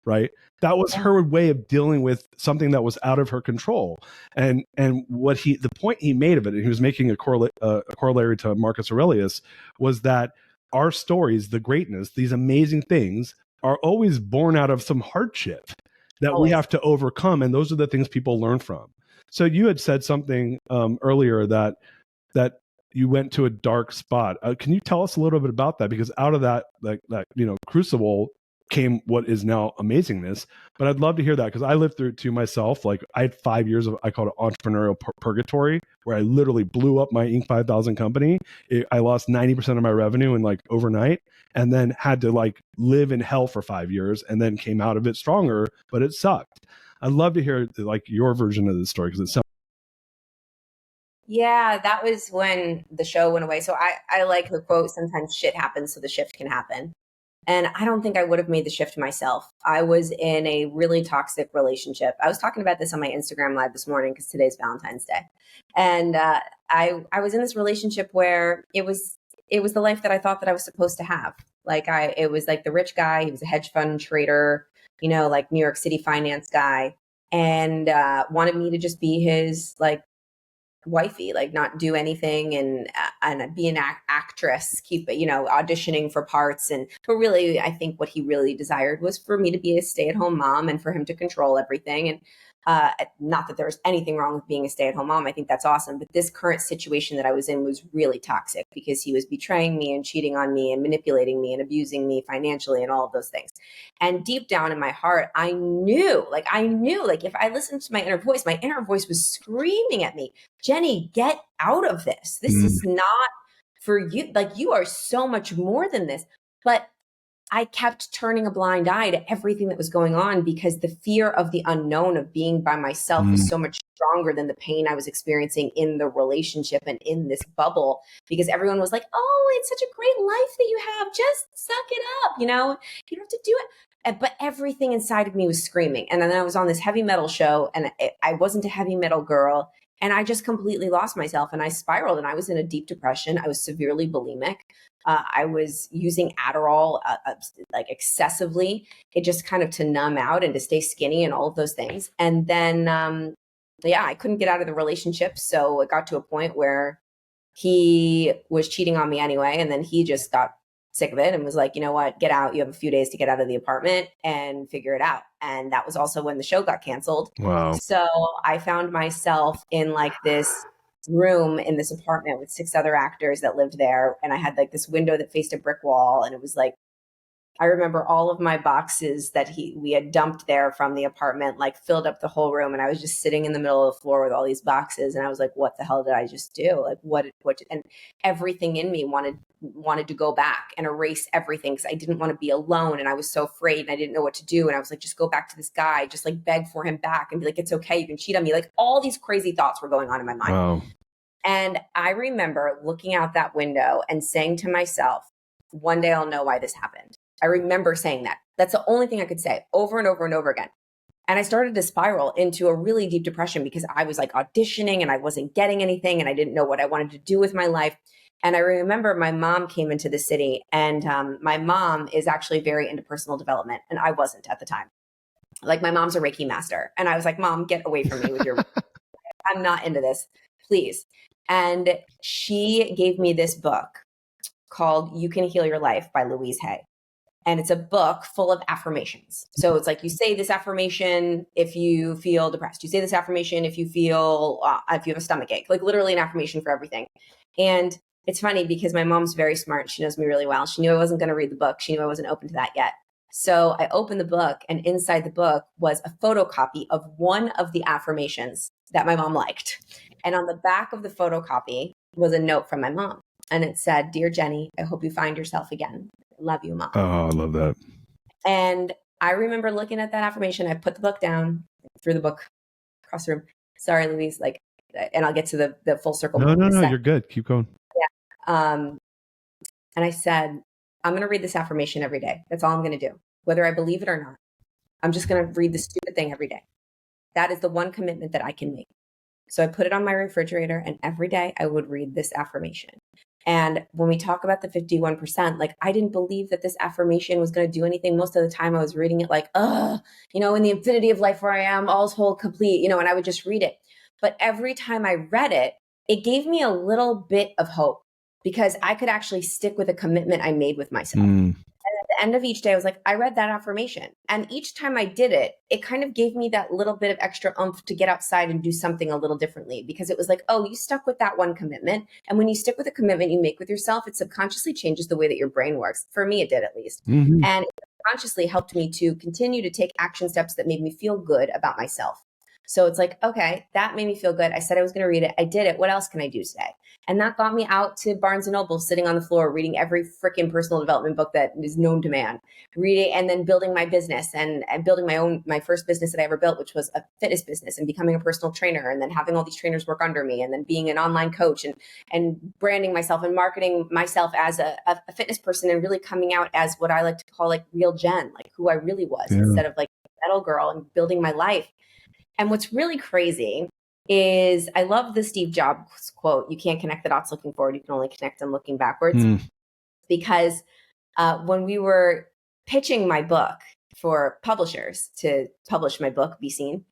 A: right? That was her way of dealing with something that was out of her control. And the point he made of it, and he was making a corollary to Marcus Aurelius, was that our stories, the greatness, these amazing things, are always born out of some hardship that we have to overcome. And those are the things people learn from. So you had said something earlier that you went to a dark spot. Can you tell us a little bit about that? Because out of that crucible came what is now amazingness. But I'd love to hear that, because I lived through it too myself. Like, I had 5 years of, I call it entrepreneurial purgatory, where I literally blew up my Inc. 5000 company. I lost 90% of my revenue in like overnight, and then had to like live in hell for 5 years, and then came out of it stronger, but it sucked. I'd love to hear like your version of the story, because it's
B: that was when the show went away. So I like the quote, sometimes shit happens so the shift can happen. And I don't think I would have made the shift myself. I was in a really toxic relationship. I was talking about this on my Instagram live this morning, because today's Valentine's Day. And I was in this relationship where it was the life that I thought that I was supposed to have. Like, it was like the rich guy. He was a hedge fund trader, like New York City finance guy, and wanted me to just be his like wifey, like not do anything and be an actress, keep auditioning for parts. But really, I think what he really desired was for me to be a stay-at-home mom, and for him to control everything. And not that there's anything wrong with being a stay-at-home mom. I think that's awesome. But this current situation that I was in was really toxic, because he was betraying me and cheating on me and manipulating me and abusing me financially and all of those things. And deep down in my heart, I knew like if I listened to my inner voice was screaming at me, Jenny, get out of this. This is not for you. Like, you are so much more than this. But I kept turning a blind eye to everything that was going on, because the fear of the unknown, of being by myself, was so much stronger than the pain I was experiencing in the relationship and in this bubble, because everyone was like, oh, it's such a great life that you have. Just suck it up. You don't have to do it. But everything inside of me was screaming. And then I was on this heavy metal show, and I wasn't a heavy metal girl. And I just completely lost myself, and I spiraled, and I was in a deep depression. I was severely bulimic. I was using Adderall like excessively, it just kind of to numb out and to stay skinny and all of those things. And then, I couldn't get out of the relationship. So it got to a point where he was cheating on me anyway. And then he just got sick of it and was like, you know what, get out. You have a few days to get out of the apartment and figure it out. And that was also when the show got canceled.
A: Wow.
B: So I found myself in like this room in this apartment with 6 other actors that lived there. And I had like this window that faced a brick wall. And it was like, I remember all of my boxes that we had dumped there from the apartment, like filled up the whole room. And I was just sitting in the middle of the floor with all these boxes. And I was like, what the hell did I just do? Like what, and everything in me wanted to go back and erase everything. Cause I didn't want to be alone. And I was so afraid and I didn't know what to do. And I was like, just go back to this guy, just like beg for him back and be like, it's okay. You can cheat on me. Like all these crazy thoughts were going on in my mind.
A: Wow.
B: And I remember looking out that window and saying to myself, one day I'll know why this happened. I remember saying that. That's the only thing I could say over and over and over again. And I started to spiral into a really deep depression because I was like auditioning and I wasn't getting anything and I didn't know what I wanted to do with my life. And I remember my mom came into the city, and my mom is actually very into personal development. And I wasn't at the time. Like my mom's a Reiki master. And I was like, Mom, get away from me with your, I'm not into this, please. And she gave me this book called You Can Heal Your Life by Louise Hay. And it's a book full of affirmations. So it's like, you say this affirmation if you feel depressed. You say this affirmation if you feel, if you have a stomach ache, like literally an affirmation for everything. And it's funny because my mom's very smart. She knows me really well. She knew I wasn't going to read the book. She knew I wasn't open to that yet. So I opened the book, and inside the book was a photocopy of one of the affirmations that my mom liked. And on the back of the photocopy was a note from my mom. And it said, "Dear Jenny, I hope you find yourself again. Love you, Mom."
A: Oh, I love that.
B: And I remember looking at that affirmation. I put the book down, threw the book across the room. Sorry, Louise, like, and I'll get to the full circle.
A: No, you're good. Keep going.
B: Yeah. And I said, I'm going to read this affirmation every day. That's all I'm going to do, whether I believe it or not. I'm just going to read this stupid thing every day. That is the one commitment that I can make. So I put it on my refrigerator, and every day I would read this affirmation. And when we talk about the 51%, like I didn't believe that this affirmation was going to do anything. Most of the time I was reading it like, in the infinity of life where I am, all's whole, complete, and I would just read it. But every time I read it, it gave me a little bit of hope because I could actually stick with a commitment I made with myself. And at the end of each day, I was like, I read that affirmation. And each time I did it, it kind of gave me that little bit of extra oomph to get outside and do something a little differently, because it was like, oh, you stuck with that one commitment. And when you stick with a commitment you make with yourself, it subconsciously changes the way that your brain works. For me, it did at least. Mm-hmm. And it consciously helped me to continue to take action steps that made me feel good about myself. So it's like, okay, that made me feel good. I said I was going to read it. I did it. What else can I do today? And that got me out to Barnes & Noble, sitting on the floor, reading every freaking personal development book that is known to man, reading, and then building my business and building my first business that I ever built, which was a fitness business, and becoming a personal trainer, and then having all these trainers work under me, and then being an online coach and branding myself and marketing myself as a fitness person, and really coming out as what I like to call like real Jen, like who I really was, instead of like metal girl, and building my life. And what's really crazy is I love the Steve Jobs quote, "You can't connect the dots looking forward, you can only connect them looking backwards." Because when we were pitching my book for publishers to publish my book, Be Seen,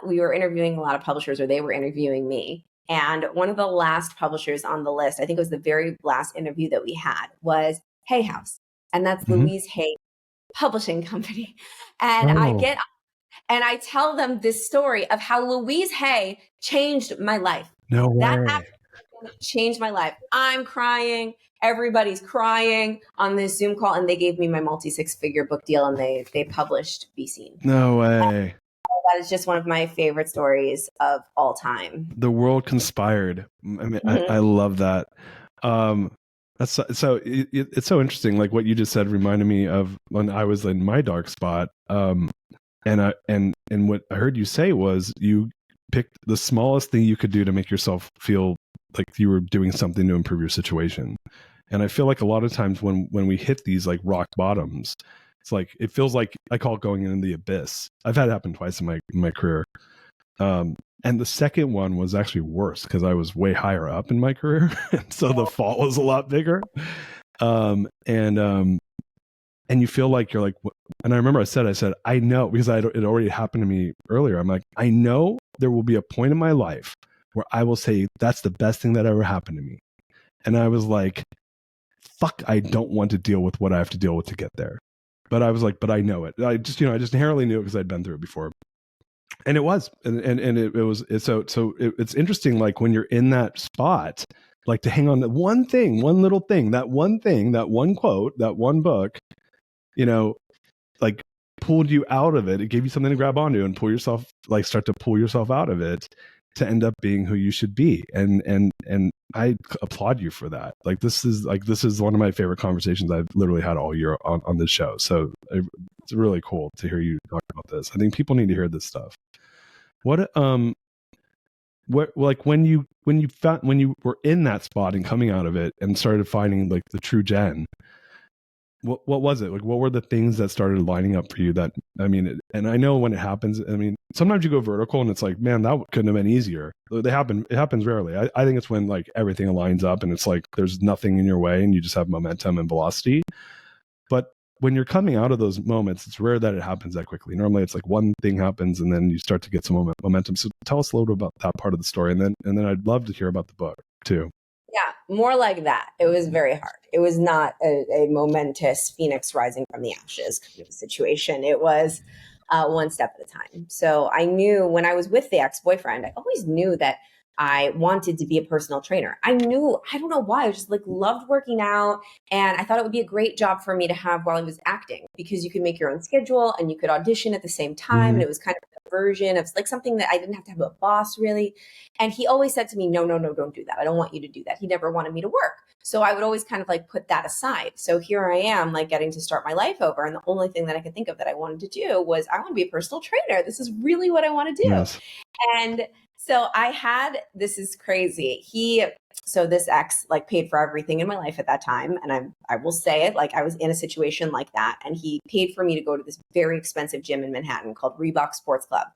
B: we were interviewing a lot of publishers, or they were interviewing me. And one of the last publishers on the list, I think it was the very last interview that we had, was Hay House. And that's Louise Hay Publishing Company. And I tell them this story of how Louise Hay changed my life.
A: No way.
B: That actually changed my life. I'm crying. Everybody's crying on this Zoom call. And they gave me my multi-six-figure book deal, and they published Be Seen.
A: No way.
B: That is just one of my favorite stories of all time.
A: The world conspired. I mean, I love that. That's so it's so interesting. Like what you just said reminded me of when I was in my dark spot. And what I heard you say was you picked the smallest thing you could do to make yourself feel like you were doing something to improve your situation. And I feel like a lot of times when we hit these like rock bottoms, it's like, it feels like, I call it going into the abyss. I've had it happen twice in my career. And the second one was actually worse because I was way higher up in my career. So the fall was a lot bigger. And you feel like you're like, and I remember I said, I know, because it already happened to me earlier. I'm like, I know there will be a point in my life where I will say, that's the best thing that ever happened to me. And I was like, fuck, I don't want to deal with what I have to deal with to get there. But I was like, but I know it. I just inherently knew it because I'd been through it before. And it was, and it's interesting. Like when you're in that spot, like to hang on to one thing, one little thing, that one quote, that one book, you know, like pulled you out of it. It gave you something to grab onto and pull yourself, like start to pull yourself out of it to end up being who you should be. And I applaud you for that. This is one of my favorite conversations I've literally had all year on this show. So it's really cool to hear you talk about this. I think people need to hear this stuff. What like when you were in that spot and coming out of it and started finding like the true Jen, what was it? Like, what were the things that started lining up for you that, I mean, and I know when it happens, I mean, sometimes you go vertical and it's like, man, that couldn't have been easier. It happens rarely. I think it's when like everything aligns up and it's like, there's nothing in your way and you just have momentum and velocity. But when you're coming out of those moments, it's rare that it happens that quickly. Normally it's like one thing happens and then you start to get some momentum. So tell us a little bit about that part of the story. And then I'd love to hear about the book too.
B: Yeah, more like that. It was very hard. It was not a momentous phoenix rising from the ashes kind of situation. It was one step at a time. So I knew when I was with the ex-boyfriend, I always knew that I wanted to be a personal trainer. I knew, I don't know why, I just like loved working out. And I thought it would be a great job for me to have while I was acting because you could make your own schedule and you could audition at the same time.
A: Mm-hmm.
B: And it was kind of a version of like something that I didn't have to have a boss really. And he always said to me, no, don't do that. I don't want you to do that. He never wanted me to work. So I would always kind of like put that aside. So here I am like getting to start my life over. And the only thing that I could think of that I wanted to do was I want to be a personal trainer. This is really what I want to do.
A: Yes.
B: And so this is crazy. So this ex like paid for everything in my life at that time. And I will say it, like I was in a situation like that. And he paid for me to go to this very expensive gym in Manhattan called Reebok Sports Club.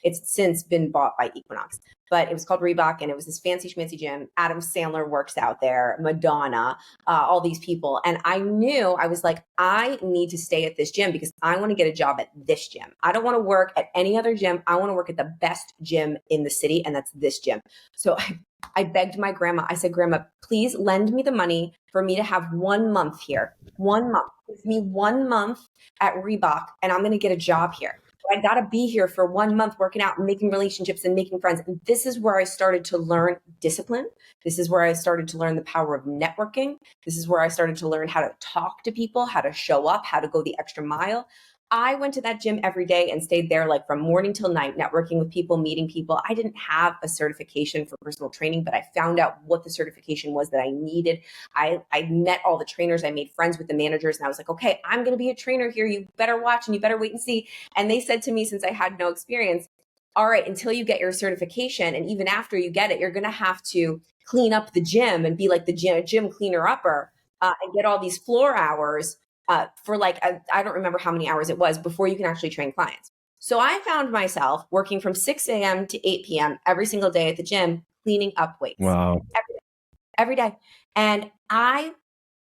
B: It's since been bought by Equinox, but it was called Reebok and it was this fancy schmancy gym. Adam Sandler works out there, Madonna, all these people. And I knew, I was like, I need to stay at this gym because I want to get a job at this gym. I don't want to work at any other gym. I want to work at the best gym in the city. And that's this gym. So I begged my grandma. I said, Grandma, please lend me the money for me to have 1 month here. 1 month. Give me 1 month at Reebok and I'm going to get a job here. I got to be here for 1 month working out and making relationships and making friends. And this is where I started to learn discipline. This is where I started to learn the power of networking. This is where I started to learn how to talk to people, how to show up, how to go the extra mile. I went to that gym every day and stayed there like from morning till night, networking with people, meeting people. I didn't have a certification for personal training, but I found out what the certification was that I needed. I met all the trainers. I made friends with the managers and I was like, okay, I'm going to be a trainer here. You better watch and you better wait and see. And they said to me, since I had no experience, all right, until you get your certification and even after you get it, you're going to have to clean up the gym and be like the gym cleaner upper and get all these floor hours. For like, I don't remember how many hours it was before you can actually train clients. So I found myself working from 6 a.m. to 8 p.m. every single day at the gym, cleaning up weights.
A: Wow.
B: Every day. And I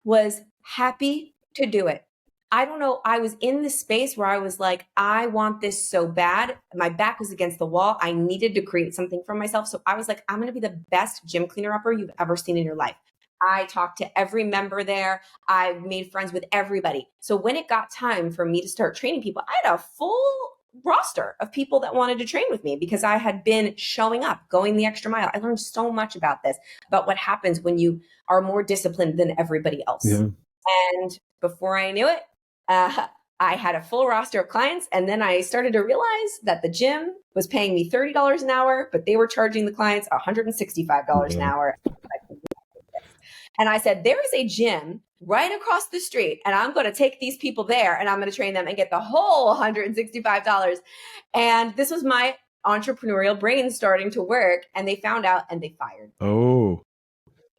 B: was happy to do it. I don't know. I was in this space where I was like, I want this so bad. My back was against the wall. I needed to create something for myself. So I was like, I'm going to be the best gym cleaner upper you've ever seen in your life. I talked to every member there. I made friends with everybody. So when it got time for me to start training people, I had a full roster of people that wanted to train with me because I had been showing up, going the extra mile. I learned so much about this, about what happens when you are more disciplined than everybody else.
A: Yeah.
B: And before I knew it, I had a full roster of clients. And then I started to realize that the gym was paying me $30 an hour, but they were charging the clients $165 an hour. And I said, there is a gym right across the street and I'm going to take these people there and I'm going to train them and get the whole $165. And this was my entrepreneurial brain starting to work. And they found out and they fired.
A: Oh.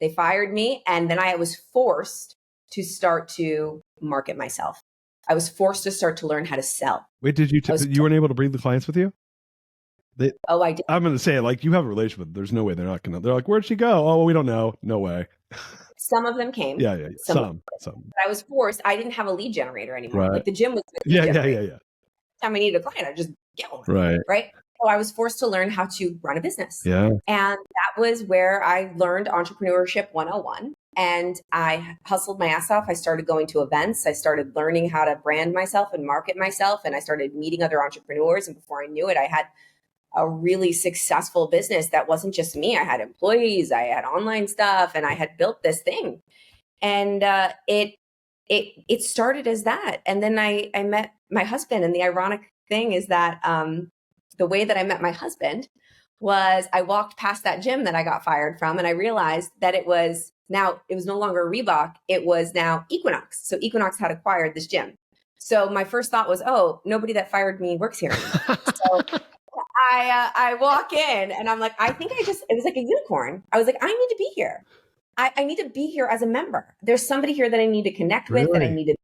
B: They fired me. And then I was forced to start to market myself. I was forced to start to learn how to sell.
A: Wait, you weren't able to bring the clients with you?
B: I did.
A: I'm going to say, like, you have a relationship with them. There's no way they're not going to. They're like, where'd she go? Oh, well, we don't know. No way.
B: Some of them came.
A: Yeah. Some.
B: But I was forced. I didn't have a lead generator anymore.
A: Right.
B: Like the gym was.
A: Yeah.
B: Time I needed a client, I just get one.
A: Right.
B: So I was forced to learn how to run a business.
A: Yeah.
B: And that was where I learned entrepreneurship 101. And I hustled my ass off. I started going to events. I started learning how to brand myself and market myself. And I started meeting other entrepreneurs. And before I knew it, I had a really successful business that wasn't just me. I had employees, I had online stuff, and I had built this thing. And it it started as that. And then I met my husband, and the ironic thing is that the way that I met my husband was I walked past that gym that I got fired from, and I realized that it was no longer Reebok, it was now Equinox. So Equinox had acquired this gym. So my first thought was, oh, nobody that fired me works here anymore. So I walk in and I'm like, it was like a unicorn. I was like, I need to be here. I need to be here as a member. There's somebody here that I need to connect with, that I
A: Really?
B: need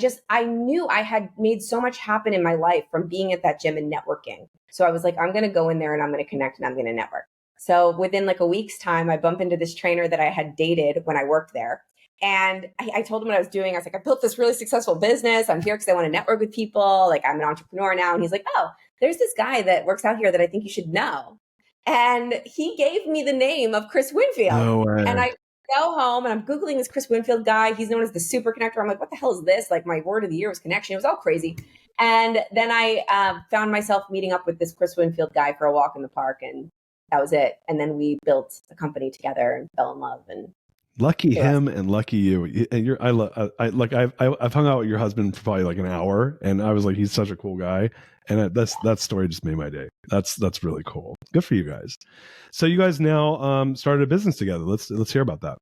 B: to. I knew I had made so much happen in my life from being at that gym and networking. So I was like, I'm going to go in there and I'm going to connect and I'm going to network. So within like a week's time, I bump into this trainer that I had dated when I worked there. And I told him what I was doing. I was like, I built this really successful business. I'm here because I want to network with people. Like, I'm an entrepreneur now. And he's like, oh, there's this guy that works out here that I think you should know. And he gave me the name of Chris Winfield.
A: No
B: And
A: way.
B: I go home and I'm Googling this Chris Winfield guy. He's known as the super connector. I'm like, what the hell is this? Like, my word of the year was connection. It was all crazy. And then I found myself meeting up with this Chris Winfield guy for a walk in the park. And that was it. And then we built a company together and fell in love. And
A: Lucky him and lucky you. And I've hung out with your husband for probably like an hour, and I was like, he's such a cool guy. And that story just made my day. That's really cool. Good for you guys. So you guys now started a business together. Let's hear about that.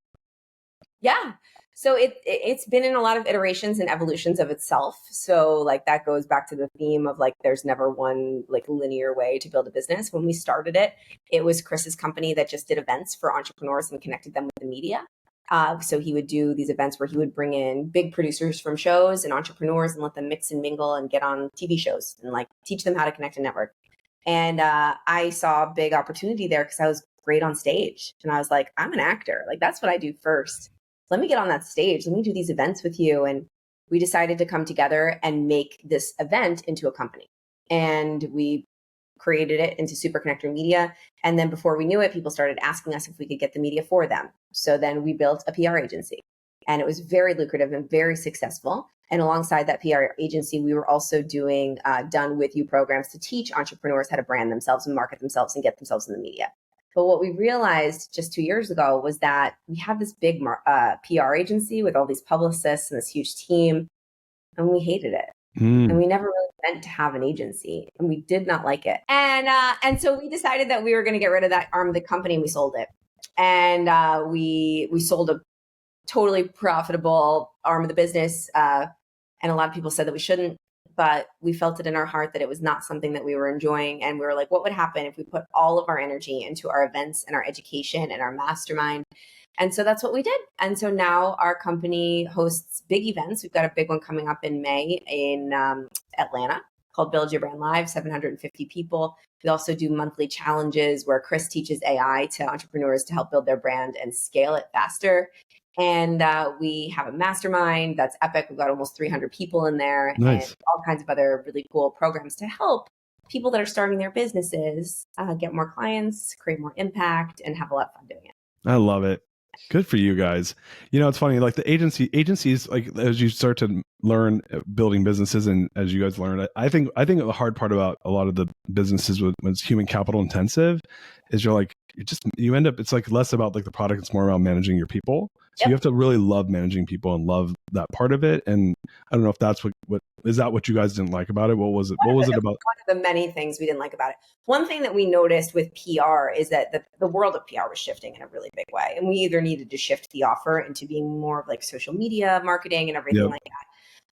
B: Yeah. So it's been in a lot of iterations and evolutions of itself. So like that goes back to the theme of like there's never one like linear way to build a business. When we started it, it was Chris's company that just did events for entrepreneurs and connected them with the media. So he would do these events where he would bring in big producers from shows and entrepreneurs and let them mix and mingle and get on TV shows and like teach them how to connect and network. And I saw a big opportunity there because I was great on stage. And I was like, I'm an actor. Like, that's what I do first. Let me get on that stage. Let me do these events with you. And we decided to come together and make this event into a company. And we created it into Super Connector Media. And then before we knew it, people started asking us if we could get the media for them. So then we built a PR agency. And it was very lucrative and very successful. And alongside that PR agency, we were also doing done with you programs to teach entrepreneurs how to brand themselves and market themselves and get themselves in the media. But what we realized just 2 years ago was that we had this big PR agency with all these publicists and this huge team, and we hated it. And we never really meant to have an agency, and we did not like it. And so we decided that we were going to get rid of that arm of the company, and we sold it. And we sold a totally profitable arm of the business. And a lot of people said that we shouldn't, but we felt it in our heart that it was not something that we were enjoying. And we were like, what would happen if we put all of our energy into our events and our education and our mastermind? And so that's what we did. And so now our company hosts big events. We've got a big one coming up in May in Atlanta called Build Your Brand Live, 750 people. We also do monthly challenges where Chris teaches AI to entrepreneurs to help build their brand and scale it faster. And we have a mastermind that's epic. We've got almost 300 people in there.
A: Nice.
B: And all kinds of other really cool programs to help people that are starting their businesses get more clients, create more impact, and have a lot of fun doing it.
A: I love it. Good for you guys. You know, it's funny, like the agencies, like as you start to learn building businesses and as you guys learn, I think the hard part about a lot of the businesses when it's human capital intensive is you end up, it's like less about like the product. It's more about managing your people. So you have to really love managing people and love that part of it. And I don't know if that's what is that what you guys didn't like about it? What was it about?
B: One of the many things we didn't like about it. One thing that we noticed with PR is that the world of PR was shifting in a really big way. And we either needed to shift the offer into being more of like social media marketing and everything like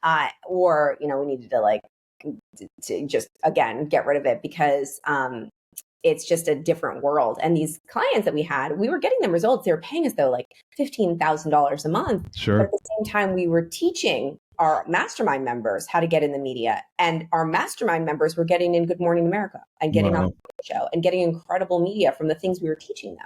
B: that. Or, we needed to like, to just, again, get rid of it because it's just a different world. And these clients that we had, we were getting them results. They were paying us though like $15,000 a month.
A: Sure.
B: But at the same time, we were teaching our mastermind members how to get in the media, and our mastermind members were getting in Good Morning America and getting on the show and getting incredible media from the things we were teaching them.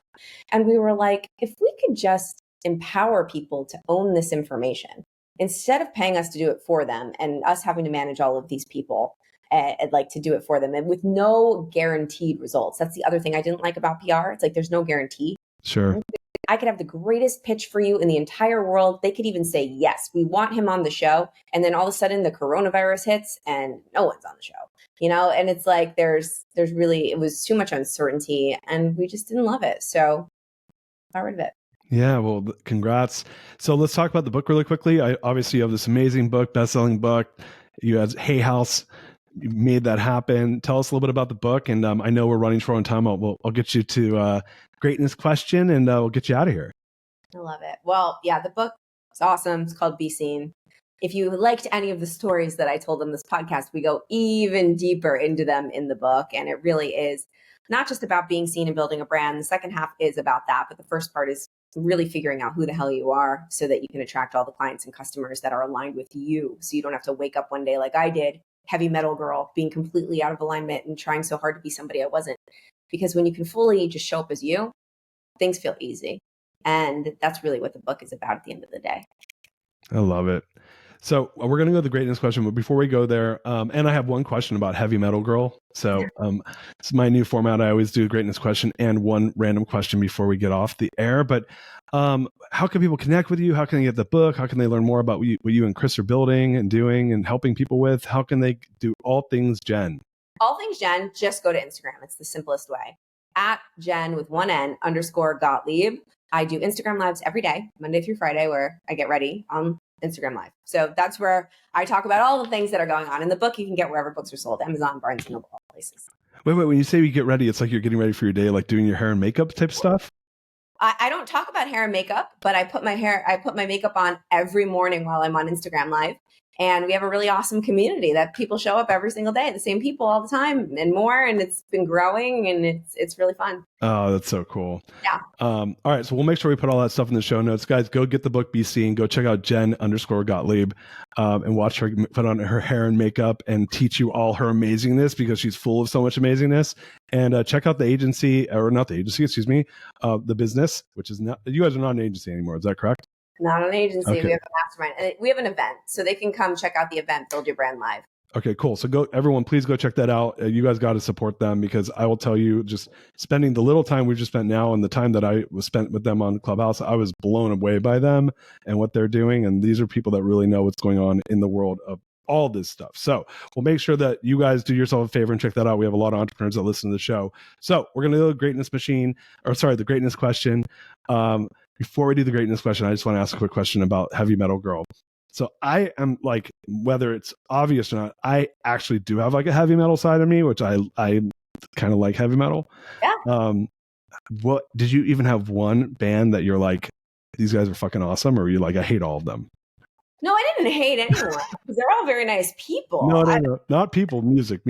B: And we were like, if we could just empower people to own this information instead of paying us to do it for them and us having to manage all of these people, I'd like to do it for them and with no guaranteed results. That's the other thing I didn't like about PR. It's like, there's no guarantee.
A: Sure.
B: I could have the greatest pitch for you in the entire world. They could even say, yes, we want him on the show. And then all of a sudden the coronavirus hits and no one's on the show, and it's like, there's really, it was too much uncertainty and we just didn't love it. So got rid of it.
A: Yeah, well, congrats. So let's talk about the book really quickly. Obviously you have this amazing book, best-selling book. You had Hay House. You made that happen. Tell us a little bit about the book. And I know we're running short on time. I'll get you to greatness question, and we'll get you out of here.
B: I love it. Well, yeah, the book is awesome. It's called Be Seen. If you liked any of the stories that I told in this podcast, we go even deeper into them in the book. And it really is not just about being seen and building a brand. The second half is about that. But the first part is really figuring out who the hell you are so that you can attract all the clients and customers that are aligned with you. So you don't have to wake up one day like I did, heavy metal girl, being completely out of alignment and trying so hard to be somebody I wasn't. Because when you can fully just show up as you, things feel easy. And that's really what the book is about at the end of the day.
A: I love it. So we're going to go to the greatness question, but before we go there, and I have one question about Heavy Metal Girl. So it's my new format. I always do a greatness question and one random question before we get off the air. But how can people connect with you? How can they get the book? How can they learn more about what you and Chris are building and doing and helping people with? How can they do all things Jen?
B: All things Jen, just go to Instagram. It's the simplest way. At Jen with one N _ Gottlieb. I do Instagram lives every day, Monday through Friday, where I get ready on Instagram Live. So that's where I talk about all the things that are going on. In the book, you can get wherever books are sold, Amazon, Barnes & Noble, all places.
A: Wait, when you say you get ready, it's like you're getting ready for your day, like doing your hair and makeup type stuff?
B: I don't talk about hair and makeup, but I put my makeup on every morning while I'm on Instagram Live. And we have a really awesome community that people show up every single day, the same people all the time and more. And it's been growing and it's really fun.
A: Oh, that's so cool.
B: Yeah.
A: All right. So we'll make sure we put all that stuff in the show notes. Guys, go get the book, Be Seen. Go check out Jen _ Gottlieb and watch her put on her hair and makeup and teach you all her amazingness because she's full of so much amazingness. And check out the agency, or not the agency, excuse me, the business, which is not, you guys are not an agency anymore. Is that correct?
B: Not an agency.
A: Okay.
B: We have a mastermind. And we have an event. So they can come check out the event, Build Your Brand Live.
A: Okay, cool. So everyone, please go check that out. You guys got to support them because I will tell you, just spending the little time we've just spent now and the time that I was spent with them on Clubhouse, I was blown away by them and what they're doing. And these are people that really know what's going on in the world of all this stuff. So we'll make sure that you guys do yourself a favor and check that out. We have a lot of entrepreneurs that listen to the show. So we're going to do the the greatness question. Before we do the greatness question, I just want to ask a quick question about Heavy Metal Girl. So I am like, whether it's obvious or not, I actually do have like a heavy metal side of me, which I kind of like heavy metal.
B: Yeah.
A: What did you even have one band that you're like, these guys are fucking awesome, or are you like, I hate all of them?
B: No, I didn't hate anyone because they're all very nice people.
A: No, not people. Music.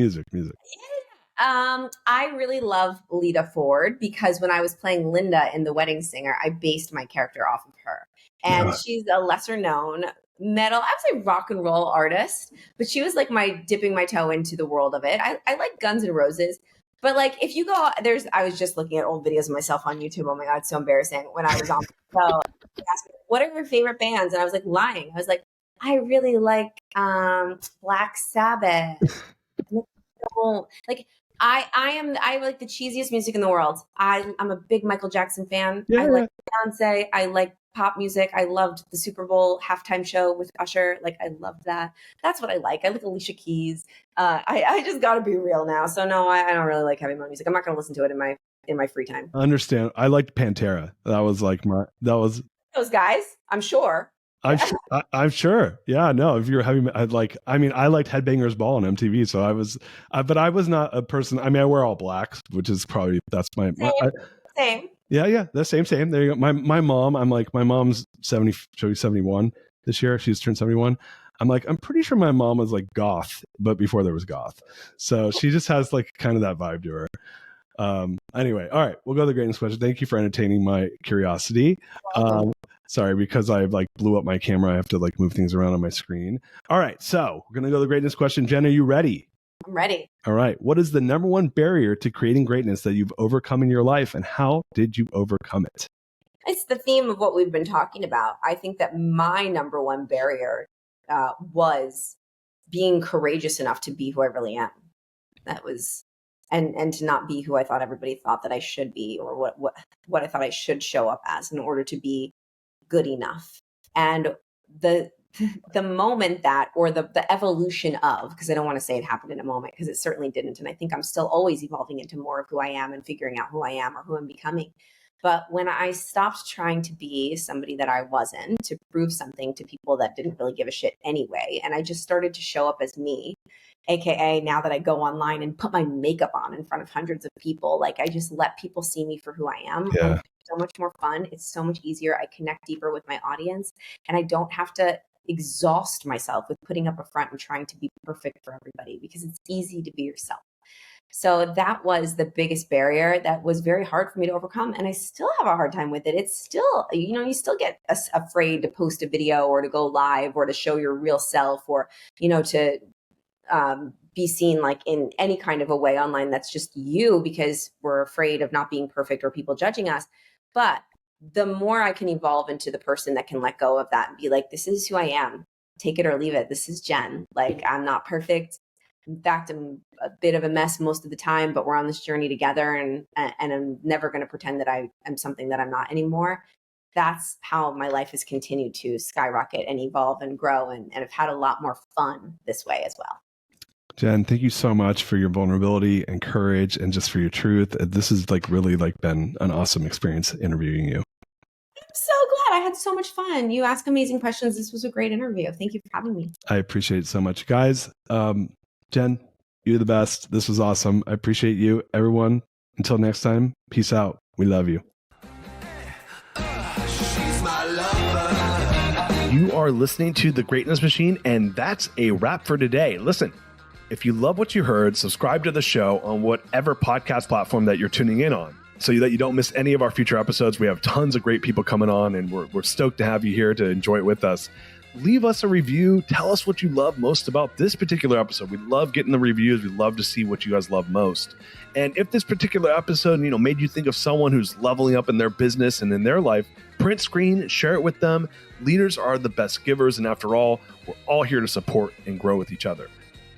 B: I really love Lita Ford because when I was playing Linda in The Wedding Singer, I based my character off of her. And she's a lesser known metal, I would say rock and roll artist, but she was like dipping my toe into the world of it. I like Guns N' Roses, but like if you go, I was just looking at old videos of myself on YouTube. Oh my God, it's so embarrassing. When I was on the show, they asked me, what are your favorite bands? And I was like lying. I was like, I really like Black Sabbath. Like I like the cheesiest music in the world. I'm a big Michael Jackson fan.
A: Yeah.
B: I like Beyonce. I like pop music. I loved the Super Bowl halftime show with Usher. Like I loved that. That's what I like. I like Alicia Keys. I just got to be real now. So no, I don't really like heavy metal music. I'm not going to listen to it in my free time.
A: I understand. I liked Pantera. That was like those
B: guys. I'm sure.
A: I'm sure. Yeah, no, if you're heavy, I liked Headbangers Ball on MTV. So but I was not a person. I mean, I wear all blacks, which is probably, that's
B: same.
A: Yeah. The same. There you go. My mom, my mom's 70, she'll be 71 this year. She's turned 71. I'm pretty sure my mom was like goth, but before there was goth. So she just has like kind of that vibe to her. Anyway, all right, we'll go to the greatness question. Thank you for entertaining my curiosity. Sorry, because I like blew up my camera. I have to like move things around on my screen. All right, so we're going to go to the greatness question. Jen, are you ready?
B: I'm ready.
A: All right. What is the number one barrier to creating greatness that you've overcome in your life, and how did you overcome it?
B: It's the theme of what we've been talking about. I think that my number one barrier was being courageous enough to be who I really am. That was, and to not be who I thought everybody thought that I should be, or what I thought I should show up as in order to be good enough. And the moment that, or the evolution of, because I don't want to say it happened in a moment, because it certainly didn't. And I think I'm still always evolving into more of who I am and figuring out who I am or who I'm becoming. But when I stopped trying to be somebody that I wasn't, to prove something to people that didn't really give a shit anyway, and I just started to show up as me, AKA now that I go online and put my makeup on in front of hundreds of people, like I just let people see me for who I am.
A: Yeah.
B: It's so much more fun. It's so much easier. I connect deeper with my audience, and I don't have to exhaust myself with putting up a front and trying to be perfect for everybody, because it's easy to be yourself. So that was the biggest barrier that was very hard for me to overcome. And I still have a hard time with it. It's still, you still get afraid to post a video or to go live or to show your real self, or, to be seen like in any kind of a way online that's just you, because we're afraid of not being perfect or people judging us. But the more I can evolve into the person that can let go of that and be like, this is who I am, take it or leave it. This is Jen. Like, I'm not perfect. In fact, I'm a bit of a mess most of the time, but we're on this journey together, and I'm never going to pretend that I am something that I'm not anymore. That's how my life has continued to skyrocket and evolve and grow. And I've had a lot more fun this way as well.
A: Jen, thank you so much for your vulnerability and courage, and just for your truth. This has really been an awesome experience interviewing you.
B: I'm so glad. I had so much fun. You ask amazing questions. This was a great interview. Thank you for having me.
A: I appreciate it so much. Guys, Jen, you're the best. This was awesome. I appreciate you. Everyone, until next time, peace out. We love you. You are listening to The Greatness Machine, and that's a wrap for today. Listen, if you love what you heard, subscribe to the show on whatever podcast platform that you're tuning in on, so that you don't miss any of our future episodes. We have tons of great people coming on, and we're stoked to have you here to enjoy it with us. Leave us a review. Tell us what you love most about this particular episode. We love getting the reviews. We love to see what you guys love most. And if this particular episode, made you think of someone who's leveling up in their business and in their life, print screen, share it with them. Leaders are the best givers. And after all, we're all here to support and grow with each other.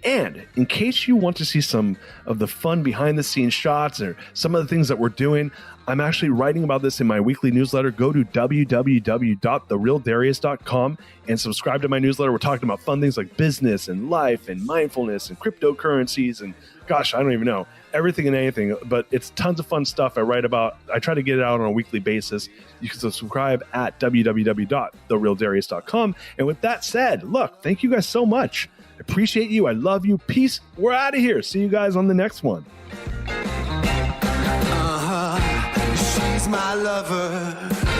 A: And in case you want to see some of the fun behind the scenes shots or some of the things that we're doing, I'm actually writing about this in my weekly newsletter. Go to www.therealdarius.com and subscribe to my newsletter. We're talking about fun things like business and life and mindfulness and cryptocurrencies and gosh, I don't even know, everything and anything, but it's tons of fun stuff I write about. I try to get it out on a weekly basis. You can subscribe at www.therealdarius.com. And with that said, look, thank you guys so much. I appreciate you. I love you. Peace. We're out of here. See you guys on the next one.
C: She's my lover.